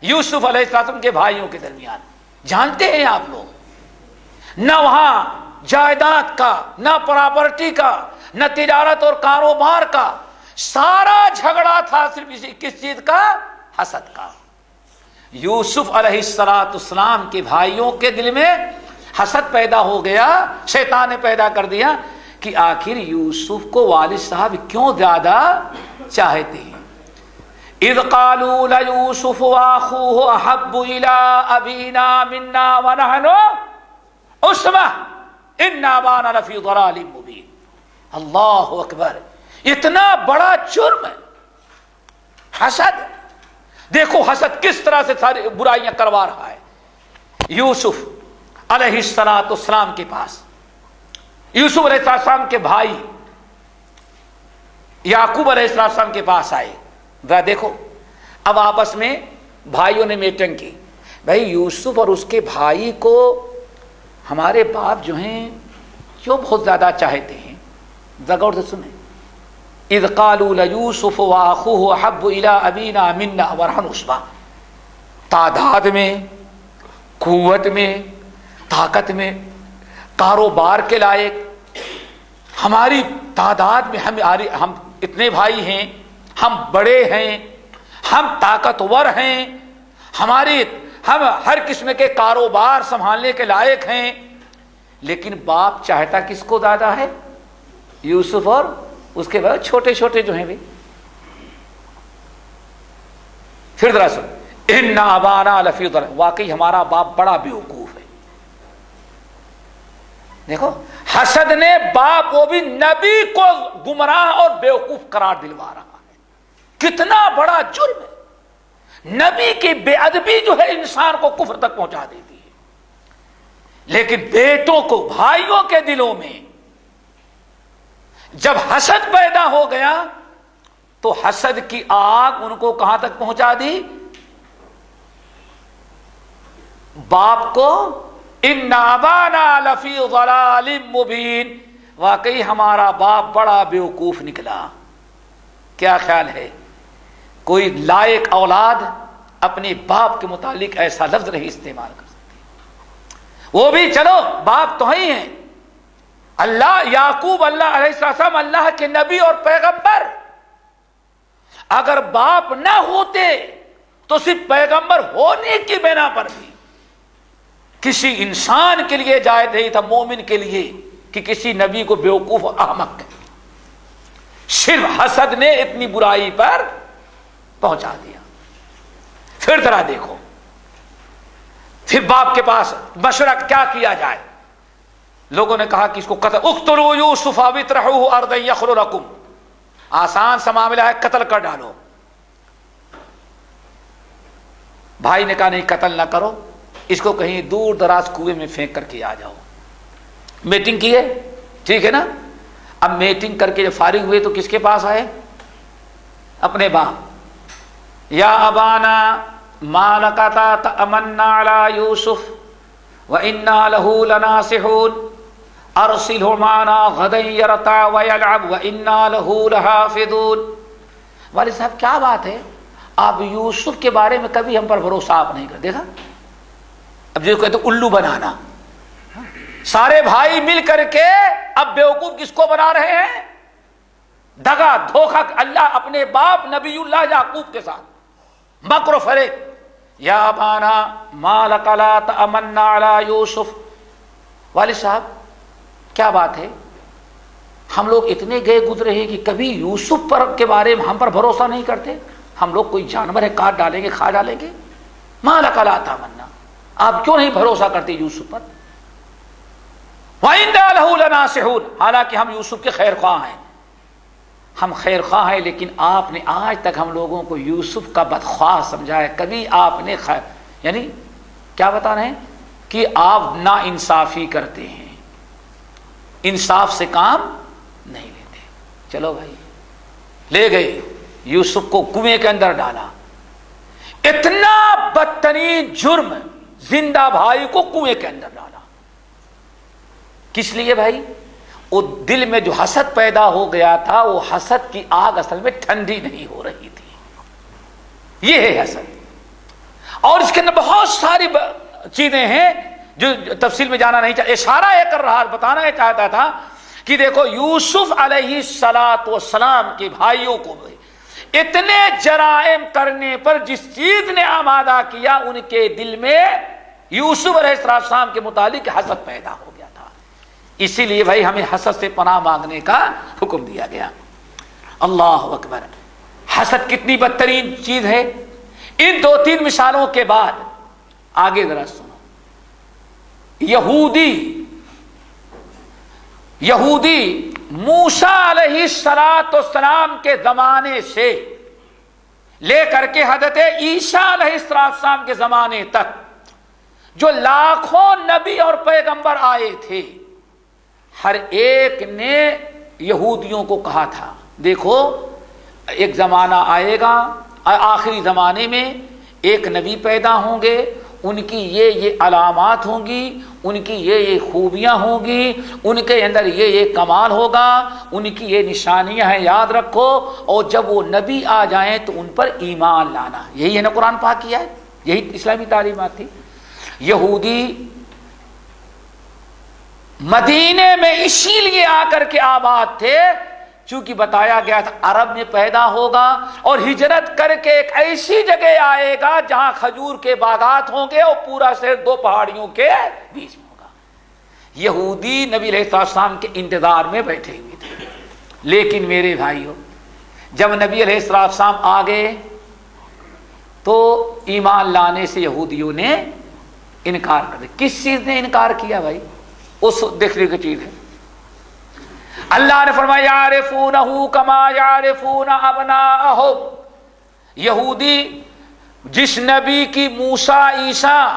یوسف علیہ السلام کے بھائیوں کے درمیان۔ جانتے ہیں آپ لوگ، نہ وہاں جائیداد کا، نہ پراپرٹی کا، نہ تجارت اور کاروبار کا، سارا جھگڑا تھا صرف کس چیز کا؟ حسد کا۔ یوسف علیہ السلام کے بھائیوں کے دل میں حسد پیدا ہو گیا، شیطان نے پیدا کر دیا کہ آخر یوسف کو والد صاحب کیوں زیادہ چاہتے ہیں۔ اذ قالوا لیوسف واخوہ احب الی ابینا منا ونحن عصبہ ان ابانا لفی ضلال مبین۔ اللہ اکبر، اتنا بڑا جرم ہے حسد۔ دیکھو حسد کس طرح سے ساری برائیاں کروا رہا ہے۔ یوسف علیہ السلام کے پاس، یوسف علیہ السلام کے بھائی یعقوب علیہ السلام کے پاس آئے۔ ذرا دیکھو، اب آپس میں بھائیوں نے میٹنگ کی، بھائی یوسف اور اس کے بھائی کو ہمارے باپ جو ہیں کیوں بہت زیادہ چاہتے ہیں۔ ذرا غور سے سنیں، اذ قالوا لیوسف واخوہ احب الی ابینا منا ونحن عصبہ، تعداد میں، قوت میں، طاقت میں، کاروبار کے لائق، ہماری تعداد میں ہم اتنے بھائی ہیں، ہم بڑے ہیں، ہم طاقتور ہیں، ہم ہر قسم کے کاروبار سنبھالنے کے لائق ہیں، لیکن باپ چاہتا کس کو زیادہ ہے؟ یوسف اور اس کے بعد چھوٹے چھوٹے جو ہیں بھی۔ پھر ذرا سن، ان ابانا لفی ضلال، واقعی ہمارا باپ بڑا بیوقوف ہے۔ دیکھو حسد نے باپ، وہ بھی نبی کو گمراہ اور بیوقوف قرار دلوا رہا ہے۔ کتنا بڑا جرم ہے، نبی کی بے ادبی جو ہے انسان کو کفر تک پہنچا دیتی ہے۔ لیکن بیٹوں کو، بھائیوں کے دلوں میں جب حسد پیدا ہو گیا تو حسد کی آگ ان کو کہاں تک پہنچا دی؟ باپ کو ان ابانا لفی ضلال مبین، واقعی ہمارا باپ بڑا بیوقوف نکلا۔ کیا خیال ہے کوئی لائق اولاد اپنے باپ کے متعلق ایسا لفظ نہیں استعمال کر سکتی؟ وہ بھی چلو باپ تو ہی ہیں، اللہ یعقوب اللہ علیہ السلام اللہ کے نبی اور پیغمبر، اگر باپ نہ ہوتے تو صرف پیغمبر ہونے کی بنا پر بھی کسی انسان کے لیے جائز نہیں تھا، مومن کے لیے، کہ کسی نبی کو بیوقوف اور احمق کہے۔ صرف حسد نے اتنی برائی پر پہنچا دیا۔ پھر ذرا دیکھو، پھر باپ کے پاس مشورہ کیا کیا جائے؟ لوگوں نے کہا کہ اس کو قتل، اقتلوا یوسف او اطرحوه ارضا یخل لکم، آسان سا معاملہ ہے، قتل کر ڈالو۔ بھائی نے کہا نہیں، قتل نہ کرو، اس کو کہیں دور دراز کنویں میں پھینک کر کے آ جاؤ۔ میٹنگ کی ہے، ٹھیک ہے نا؟ اب میٹنگ کر کے جب فارغ ہوئے تو کس کے پاس آئے؟ اپنے باپ۔ یا ابانا ما لک تأمنا علی یوسف وإنا له لناصحون ارسلہ معنا غدا یرتع ویلعب وإنا له لحافظون۔ والد صاحب کیا بات ہے، آپ یوسف کے بارے میں کبھی ہم پر بھروسہ آپ نہیں کر دیکھا؟ اب جو کہتے الو بنانا، سارے بھائی مل کر کے اب بیوقوف کس کو بنا رہے ہیں؟ دغا دھوکہ اللہ اپنے باپ نبی اللہ یعقوب کے ساتھ، مکر و فریب۔ یا ابانا ما لک لا تأمنا علی یوسف۔ والد صاحب کیا بات ہے، ہم لوگ اتنے گئے گزرے ہیں کہ کبھی یوسف پر کے بارے میں ہم پر بھروسہ نہیں کرتے؟ ہم لوگ کوئی جانور ہے کاٹ ڈالیں گے، کھا ڈالیں گے؟ ما لک لا تأمنا، آپ کیوں نہیں بھروسہ کرتے یوسف پر؟ وَإِنَّا لَهُ لَنَاصِحُونَ، حالانکہ ہم یوسف کے خیر خواہ ہیں، ہم خیر خواہ ہیں، لیکن آپ نے آج تک ہم لوگوں کو یوسف کا بدخواہ سمجھا ہے۔ کبھی آپ نے یعنی کیا بتا رہے ہیں کہ آپ نا انصافی کرتے ہیں، انصاف سے کام نہیں لیتے۔ چلو بھائی، لے گئے یوسف کو کنویں کے اندر ڈالا۔ اتنا بدترین جرم، زندہ بھائی کو کنویں کے اندر ڈالا۔ کس لیے بھائی؟ وہ دل میں جو حسد پیدا ہو گیا تھا، وہ حسد کی آگ اصل میں ٹھنڈی نہیں ہو رہی تھی۔ یہ ہے حسد، اور اس کے اندر بہت ساری چیزیں ہیں جو تفصیل میں جانا نہیں چاہتا، اشارہ یہ کر رہا، بتانا یہ چاہتا تھا کہ دیکھو یوسف علیہ السلام کے بھائیوں کو اتنے جرائم کرنے پر جس چیز نے آمادہ کیا، ان کے دل میں یوسف علیہ السلام کے متعلق حسد پیدا ہو گیا تھا۔ اسی لیے بھائی ہمیں حسد سے پناہ مانگنے کا حکم دیا گیا۔ اللہ اکبر، حسد کتنی بدترین چیز ہے۔ ان دو تین مثالوں کے بعد آگے ذرا سنو۔ یہودی موسیٰ علیہ السلام کے زمانے سے لے کر کے حضرت عیسیٰ علیہ السلام کے زمانے تک جو لاکھوں نبی اور پیغمبر آئے تھے، ہر ایک نے یہودیوں کو کہا تھا دیکھو ایک زمانہ آئے گا، آخری زمانے میں ایک نبی پیدا ہوں گے، ان کی یہ علامات ہوں گی، ان کی یہ خوبیاں ہوں گی، ان کے اندر یہ کمال ہوگا، ان کی یہ نشانیاں ہیں، یاد رکھو، اور جب وہ نبی آ جائیں تو ان پر ایمان لانا۔ یہی ہے نا قرآن پاک کیا ہے، یہی اسلامی تعلیمات تھی۔ یہودی مدینے میں اسی لیے آ کر کے آباد تھے چونکہ بتایا گیا تھا عرب میں پیدا ہوگا اور ہجرت کر کے ایک ایسی جگہ آئے گا جہاں کھجور کے باغات ہوں گے اور پورا شہر دو پہاڑیوں کے بیچ میں ہوگا۔ یہودی نبی علیہ السلام کے انتظار میں بیٹھے ہوئے تھے، لیکن میرے بھائیوں جب نبی علیہ السلام آ گئے تو ایمان لانے سے یہودیوں نے انکار کر دیا۔ کس چیز نے انکار کیا بھائی؟ اس دیکھنے کی چیز ہے۔ اللہ نے فرمایا یعرفونہ کما یعرفون ابناءہم، یہودی جس نبی کی موسیٰ، عیسیٰ،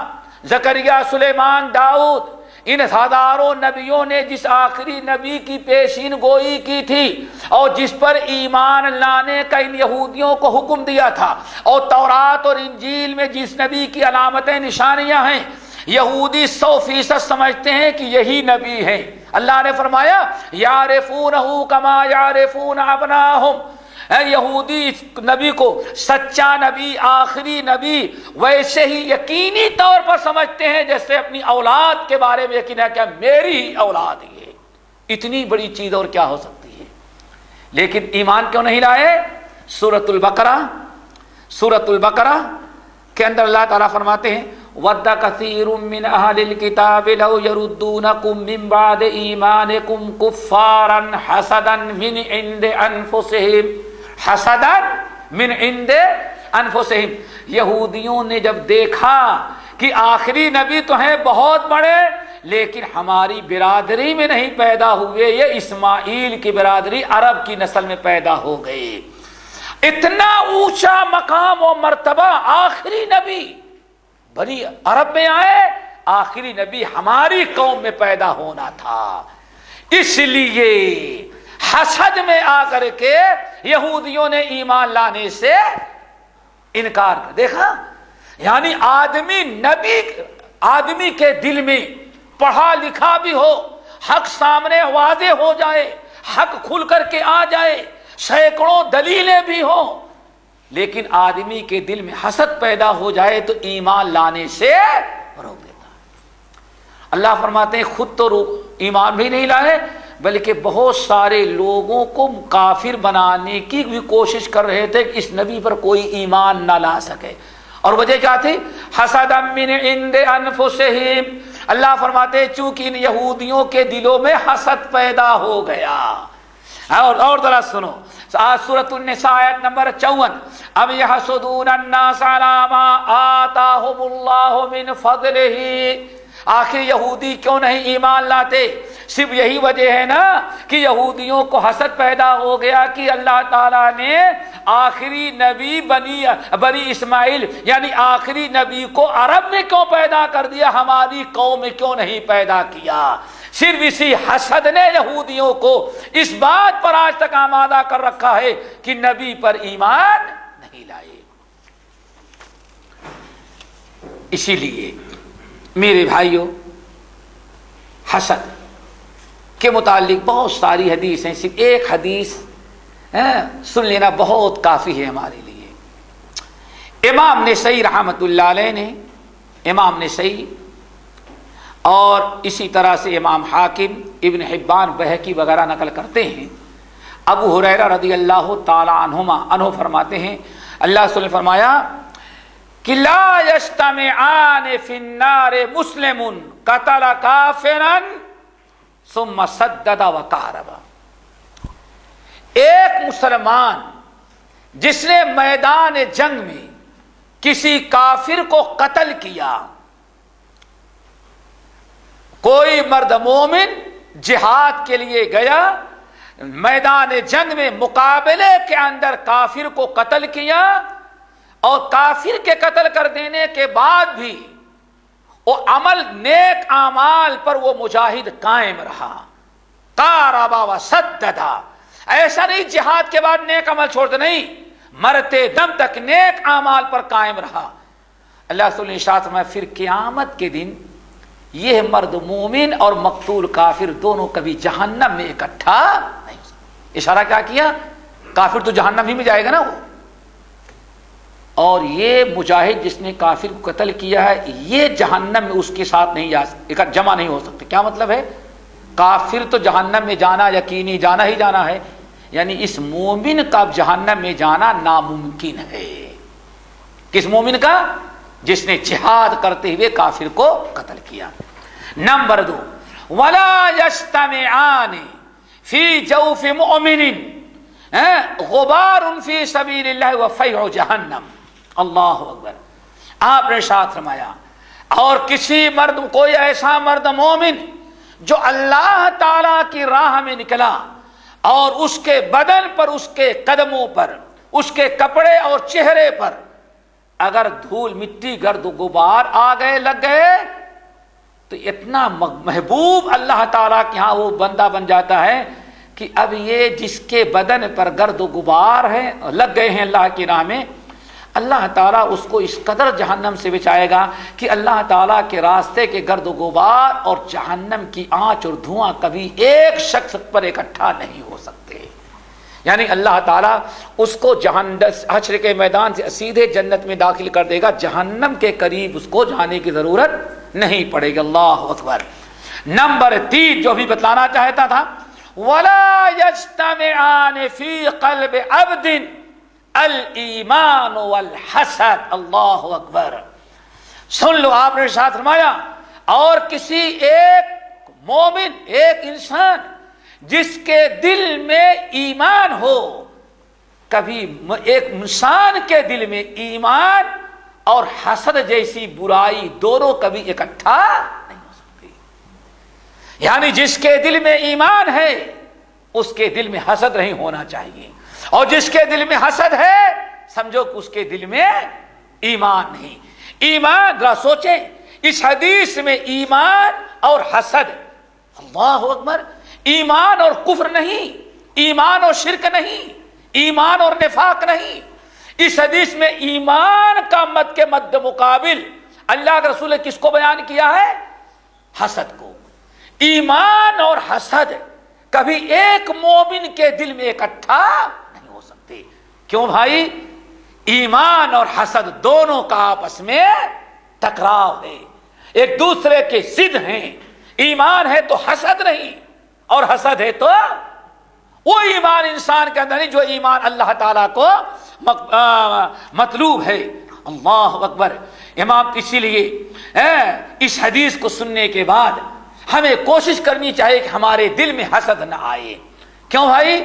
زکریا، سلیمان، داؤد، ان ہزاروں نبیوں نے جس آخری نبی کی پیشین گوئی کی تھی اور جس پر ایمان لانے کا ان یہودیوں کو حکم دیا تھا، اور تورات اور انجیل میں جس نبی کی علامتیں نشانیاں ہیں، یہودی 100% سمجھتے ہیں کہ یہی نبی ہے. اللہ نے فرمایا یعرفونہ کما یعرفون ابناہم، یہودی نبی کو سچا نبی، آخری نبی ویسے ہی یقینی طور پر سمجھتے ہیں جیسے اپنی اولاد کے بارے میں یقین ہے کہ میری ہی اولاد ہے. اتنی بڑی چیز اور کیا ہو سکتی ہے. لیکن ایمان کیوں نہیں لائے؟ سورۃ البقرہ کے اندر اللہ تعالیٰ فرماتے ہیں وَدَّ كَثِيرٌ مِّنْ أَهْلِ الْكِتَابِ لَوْ يَرُدُّونَكُم مِّن بَعْدِ إِيمَانِكُمْ كُفَّارًا حَسَدًا مِّنْ عِندِ أَنفُسِهِمْ. یہودیوں نے جب دیکھا کہ آخری نبی تو ہیں بہت بڑے لیکن ہماری برادری میں نہیں پیدا ہوئے، یہ اسماعیل کی برادری عرب کی نسل میں پیدا ہو گئے. اتنا اونچا مقام و مرتبہ آخری نبی بنی عرب میں آئے، آخری نبی ہماری قوم میں پیدا ہونا تھا. اس لیے حسد میں آ کر کے یہودیوں نے ایمان لانے سے انکار کر. دیکھا یعنی آدمی کے دل میں پڑھا لکھا بھی ہو، حق سامنے واضح ہو جائے، حق کھل کر کے آ جائے، سینکڑوں دلیلیں بھی ہوں، لیکن آدمی کے دل میں حسد پیدا ہو جائے تو ایمان لانے سے روک دیتا. اللہ فرماتے ہیں خود تو ایمان بھی نہیں لائے بلکہ بہت سارے لوگوں کو کافر بنانے کی بھی کوشش کر رہے تھے کہ اس نبی پر کوئی ایمان نہ لا سکے. اور وجہ کیا تھی؟ حسدا من عند انفسہم. اللہ فرماتے ہیں چونکہ ان یہودیوں کے دلوں میں حسد پیدا ہو گیا. اور ذرا سنو سورۃ النساء آیت نمبر 54 اب یحسدون الناس علی ما آتاہم اللہ من فضلہ. آخر یہودی کیوں نہیں ایمان لاتے؟ صرف یہی وجہ ہے نا کہ یہودیوں کو حسد پیدا ہو گیا کہ اللہ تعالیٰ نے آخری نبی بنی اسماعیل یعنی آخری نبی کو عرب میں کیوں پیدا کر دیا، ہماری قوم میں کیوں نہیں پیدا کیا. صرف اسی حسد نے یہودیوں کو اس بات پر آج تک آمادہ کر رکھا ہے کہ نبی پر ایمان نہیں لائے. اسی لیے میرے بھائیوں حسد کے متعلق بہت ساری حدیث ہیں، صرف ایک حدیث سن لینا بہت کافی ہے ہمارے لیے. امام نسائی رحمۃ اللہ علیہ نے، امام نسائی اور اسی طرح سے امام حاکم، ابن حبان، بہقی وغیرہ نقل کرتے ہیں. ابو ہریرہ رضی اللہ تعالی عنہ فرماتے ہیں اللہ رسول نے فرمایا کہ لا یجتمعان فی النار مسلم قتل کافرا ثم سدد وقارب. ایک مسلمان جس نے میدان جنگ میں کسی کافر کو قتل کیا، کوئی مرد مومن جہاد کے لیے گیا، میدان جنگ میں مقابلے کے اندر کافر کو قتل کیا اور کافر کے قتل کر دینے کے بعد بھی وہ عمل نیک اعمال پر وہ مجاہد قائم رہا، قاربا وسددا. ایسا نہیں جہاد کے بعد نیک عمل چھوڑتے، نہیں، مرتے دم تک نیک اعمال پر قائم رہا. اللہ رسول نے ارشاد فرمایا پھر قیامت کے دن یہ مرد مومن اور مقتول کافر دونوں کبھی جہنم میں اکٹھا نہیں ہو سکتے. اشارہ کیا کیا؟ کافر تو جہنم ہی میں جائے گا نا وہ، اور یہ مجاہد جس نے کافر کو قتل کیا ہے یہ جہنم میں اس کے ساتھ نہیں جمع نہیں ہو سکتے. کیا مطلب ہے؟ کافر تو جہنم میں جانا یقینی جانا ہی جانا ہے، یعنی اس مومن کا جہنم میں جانا ناممکن ہے. کس مومن کا؟ جس نے جہاد کرتے ہوئے کافر کو قتل کیا. نمبر 2 ولا یجتمعان فی جوف مؤمن غبار فی سبیل اللہ وفیع جہنم. اللہ اکبر. آپ نے ارشاد فرمایا اور کسی مرد، کوئی ایسا مرد مومن جو اللہ تعالی کی راہ میں نکلا اور اس کے بدن پر، اس کے قدموں پر، اس کے کپڑے اور چہرے پر اگر دھول مٹی گرد و غبار آ گئے، لگ گئے، تو اتنا محبوب اللہ تعالیٰ کے ہاں وہ بندہ بن جاتا ہے کہ اب یہ جس کے بدن پر گرد و غبار ہے لگ گئے ہیں اللہ کی راہ میں، اللہ تعالیٰ اس کو اس قدر جہنم سے بچائے گا کہ اللہ تعالیٰ کے راستے کے گرد و غبار اور جہنم کی آنچ اور دھواں کبھی ایک شخص پر اکٹھا نہیں ہو سکتے. یعنی اللہ تعالیٰ اس کو حشر کے میدان سے سیدھے جنت میں داخل کر دے گا، جہنم کے قریب اس کو جانے کی ضرورت نہیں پڑے گی. اللہ اکبر. نمبر 3 جو بھی بتلانا چاہتا تھا، وَلَا يَجْتَمِعَانِ فِي قَلْبِ عَبْدٍ الایمان والحسد. اللہ اکبر. سن لو، آپ نے ارشاد فرمایا اور کسی ایک مومن، ایک انسان جس کے دل میں ایمان ہو، کبھی ایک انسان کے دل میں ایمان اور حسد جیسی برائی دونوں کبھی اکٹھا نہیں ہو سکتی. یعنی جس کے دل میں ایمان ہے اس کے دل میں حسد نہیں ہونا چاہیے، اور جس کے دل میں حسد ہے سمجھو کہ اس کے دل میں ایمان نہیں. ایمان ذرا سوچیں، اس حدیث میں ایمان اور حسد، اللہ اکبر، ایمان اور کفر نہیں، ایمان اور شرک نہیں، ایمان اور نفاق نہیں. اس حدیث میں ایمان کا مد کے مد مقابل اللہ کے رسول نے کس کو بیان کیا ہے؟ حسد کو. ایمان اور حسد کبھی ایک مومن کے دل میں اکٹھا نہیں ہو سکتے. کیوں بھائی؟ ایمان اور حسد دونوں کا آپس میں ٹکراؤ ہے، ایک دوسرے کے ضد ہیں. ایمان ہے تو حسد نہیں، اور حسد ہے تو وہ ایمان انسان کے اندر نہیں جو ایمان اللہ تعالیٰ کو مطلوب ہے. اللہ اکبر. امام اسی لیے اس حدیث کو سننے کے بعد ہمیں کوشش کرنی چاہیے کہ ہمارے دل میں حسد نہ آئے. کیوں بھائی؟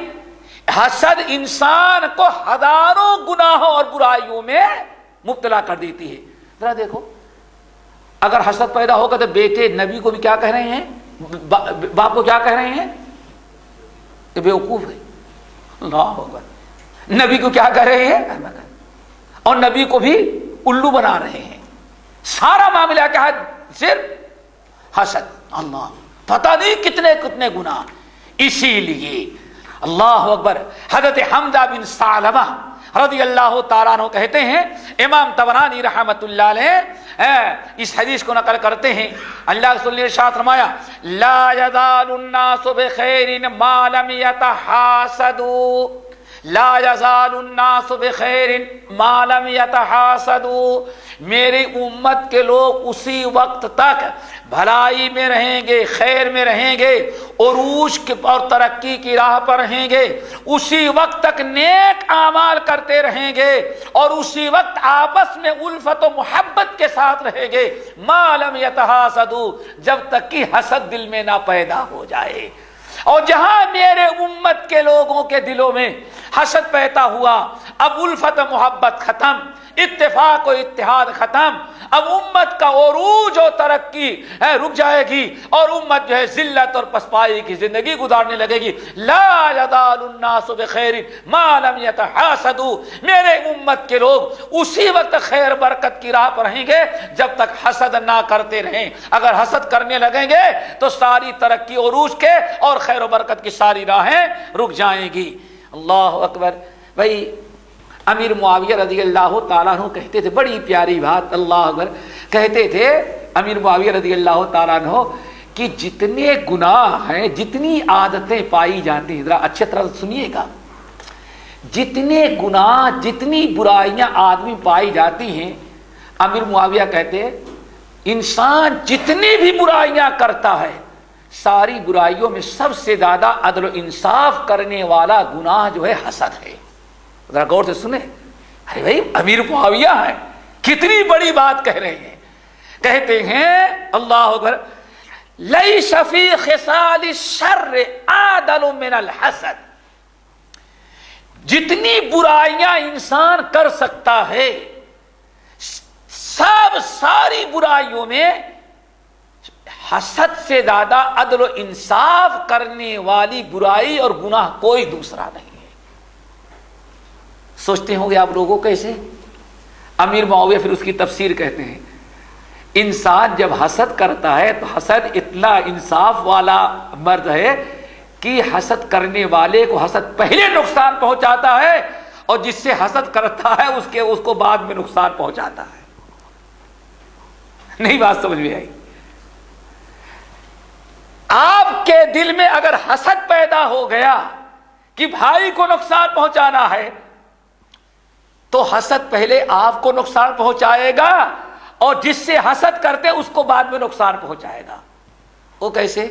حسد انسان کو ہزاروں گناہوں اور برائیوں میں مبتلا کر دیتی ہے. ذرا دیکھو، اگر حسد پیدا ہوگا تو بیٹے نبی کو بھی کیا کہہ رہے ہیں، باپ کو کیا کہہ رہے ہیں کہ بیوقوف ہے. اللہ اکبر. نبی کو کیا کہہ رہے ہیں، اور نبی کو بھی الو بنا رہے ہیں. سارا معاملہ کیا ہے؟ صرف حسد. اللہ پتہ نہیں کتنے کتنے گناہ. اسی لیے اللہ اکبر. حضرت حمزہ بن ثعلبہ رضی اللہ تعالیٰ عنہ کہتے ہیں، امام طبرانی رحمت اللہ علیہ اس حدیث کو نقل کرتے ہیں، اللہ رسول نے ارشاد فرمایا لا یزال الناس بخیر ما لم یتحاسدوا. لا یزال الناس بخیر ما لم یتحاسدوا. میری امت کے لوگ اسی وقت تک بھلائی میں رہیں گے، خیر میں رہیں گے، عروج اور ترقی کی راہ پر رہیں گے، اسی وقت تک نیک اعمال کرتے رہیں گے، اور اسی وقت آپس میں الفت و محبت کے ساتھ رہیں گے، ما لم یتحاسدوا، جب تک کہ حسد دل میں نہ پیدا ہو جائے. اور جہاں میرے امت کے لوگوں کے دلوں میں حسد پیدا ہوا، اب الفت و محبت ختم، اتفاق و اتحاد ختم، اب امت کا عروج و ترقی رک جائے گی، اور امت جو ہے ذلت اور پسپائی کی زندگی گزارنے لگے گی. لا یزال الناس بخیر ما لم یتحاسدوا. میرے امت کے لوگ اسی وقت خیر برکت کی راہ پر رہیں گے جب تک حسد نہ کرتے رہیں. اگر حسد کرنے لگیں گے تو ساری ترقی عروج کے اور خیر و برکت کی ساری راہیں رک جائیں گی. اللہ اکبر. بھائی امیر معاویہ رضی اللہ تعالیٰ عنہ کہتے تھے، بڑی پیاری بات، اللہ اکبر، کہتے تھے امیر معاویہ رضی اللہ تعالیٰ عنہ کہ جتنے گناہ ہیں، جتنی عادتیں پائی جاتی ہیں، ذرا اچھی طرح سنیے گا، جتنے گناہ، جتنی برائیاں آدمی پائی جاتی ہیں، امیر معاویہ کہتے ہیں انسان جتنی بھی برائیاں کرتا ہے، ساری برائیوں میں سب سے زیادہ عدل و انصاف کرنے والا گناہ جو ہے حسد ہے. ذرا غور سے سنیں. ارے بھائی امیر معاویہ ہیں، کتنی بڑی بات کہہ رہے ہیں. کہتے ہیں اللہ اکبر لیس فی خصال الشر اعدل من الحسد. جتنی برائیاں انسان کر سکتا ہے، ساری برائیوں میں حسد سے زیادہ عدل و انصاف کرنے والی برائی اور گناہ کوئی دوسرا نہیں ہے. سوچتے ہوں گے آپ لوگوں کیسے؟ امیر معاویہ پھر اس کی تفسیر کہتے ہیں، انسان جب حسد کرتا ہے تو حسد اتنا انصاف والا مرد ہے کہ حسد کرنے والے کو حسد پہلے نقصان پہنچاتا ہے، اور جس سے حسد کرتا ہے اس کو بعد میں نقصان پہنچاتا ہے. نہیں بات سمجھ میں آئی؟ آپ کے دل میں اگر حسد پیدا ہو گیا کہ بھائی کو نقصان پہنچانا ہے تو حسد پہلے آپ کو نقصان پہنچائے گا اور جس سے حسد کرتے اس کو بعد میں نقصان پہنچائے گا. وہ کیسے؟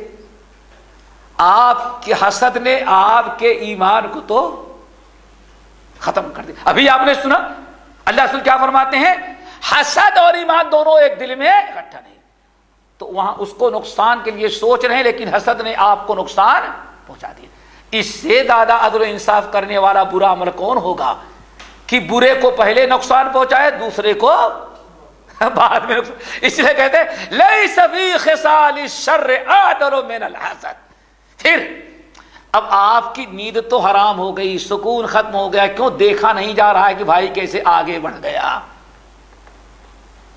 آپ کی حسد نے آپ کے ایمان کو تو ختم کر دیا. ابھی آپ نے سنا اللہ رسول کیا فرماتے ہیں؟ حسد اور ایمان دونوں ایک دل میں اکٹھا نہیں. تو وہاں اس کو نقصان کے لیے سوچ رہے ہیں لیکن حسد نے آپ کو نقصان پہنچا دیا. اس سے زیادہ عدل و انصاف کرنے والا برا عمل کون ہوگا کہ برے کو پہلے نقصان پہنچائے دوسرے کو بعد میں نقصان. اس لیے کہتے ہیں لیس فی خصال الشر اعدل من الحسد. پھر اب آپ کی نیند تو حرام ہو گئی, سکون ختم ہو گیا, کیوں دیکھا نہیں جا رہا ہے کہ بھائی کیسے آگے بڑھ گیا.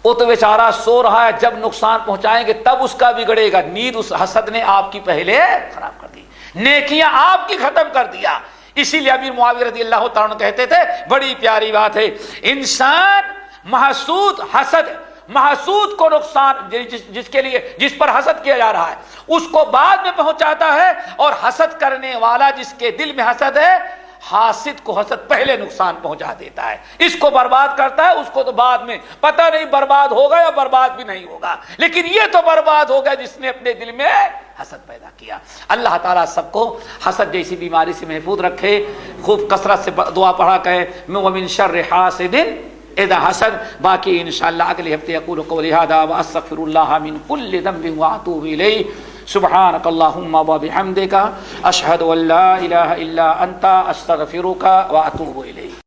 وہ تو بیچارہ سو رہا ہے, جب نقصان پہنچائیں گے تب اس کا بگڑے گا. نیند اس حسد نے آپ کی پہلے خراب کر دی, نیکیاں آپ کی ختم کر دیا. اسی لیے امیر معاویہ رضی اللہ تعالیٰ عنہ کہتے تھے بڑی پیاری بات ہے, انسان محسود کو نقصان جس پر حسد کیا جا رہا ہے اس کو بعد میں پہنچاتا ہے, اور حسد کرنے والا جس کے دل میں حسد ہے حاسد کو حسد پہلے نقصان پہنچا دیتا ہے, اس کو برباد کرتا ہے, اس کو تو بعد میں پتہ نہیں برباد ہوگا یا برباد بھی نہیں ہوگا, لیکن یہ تو برباد ہوگا جس نے اپنے دل میں حسد پیدا کیا. اللہ تعالیٰ سب کو حسد جیسی بیماری سے محفوظ رکھے. خوب کثرت سے دعا پڑھا کرے ومن شر حاسد اذا حسد. باقی انشاءاللہ اگلے ہفتے اقول قولی ھذا واستغفر اللہ من کل ذنب واتوب الیہ. سبحانک اللہم وبحمدک اشہد ان لا الہ الا انت استغفرک واتوب الیک.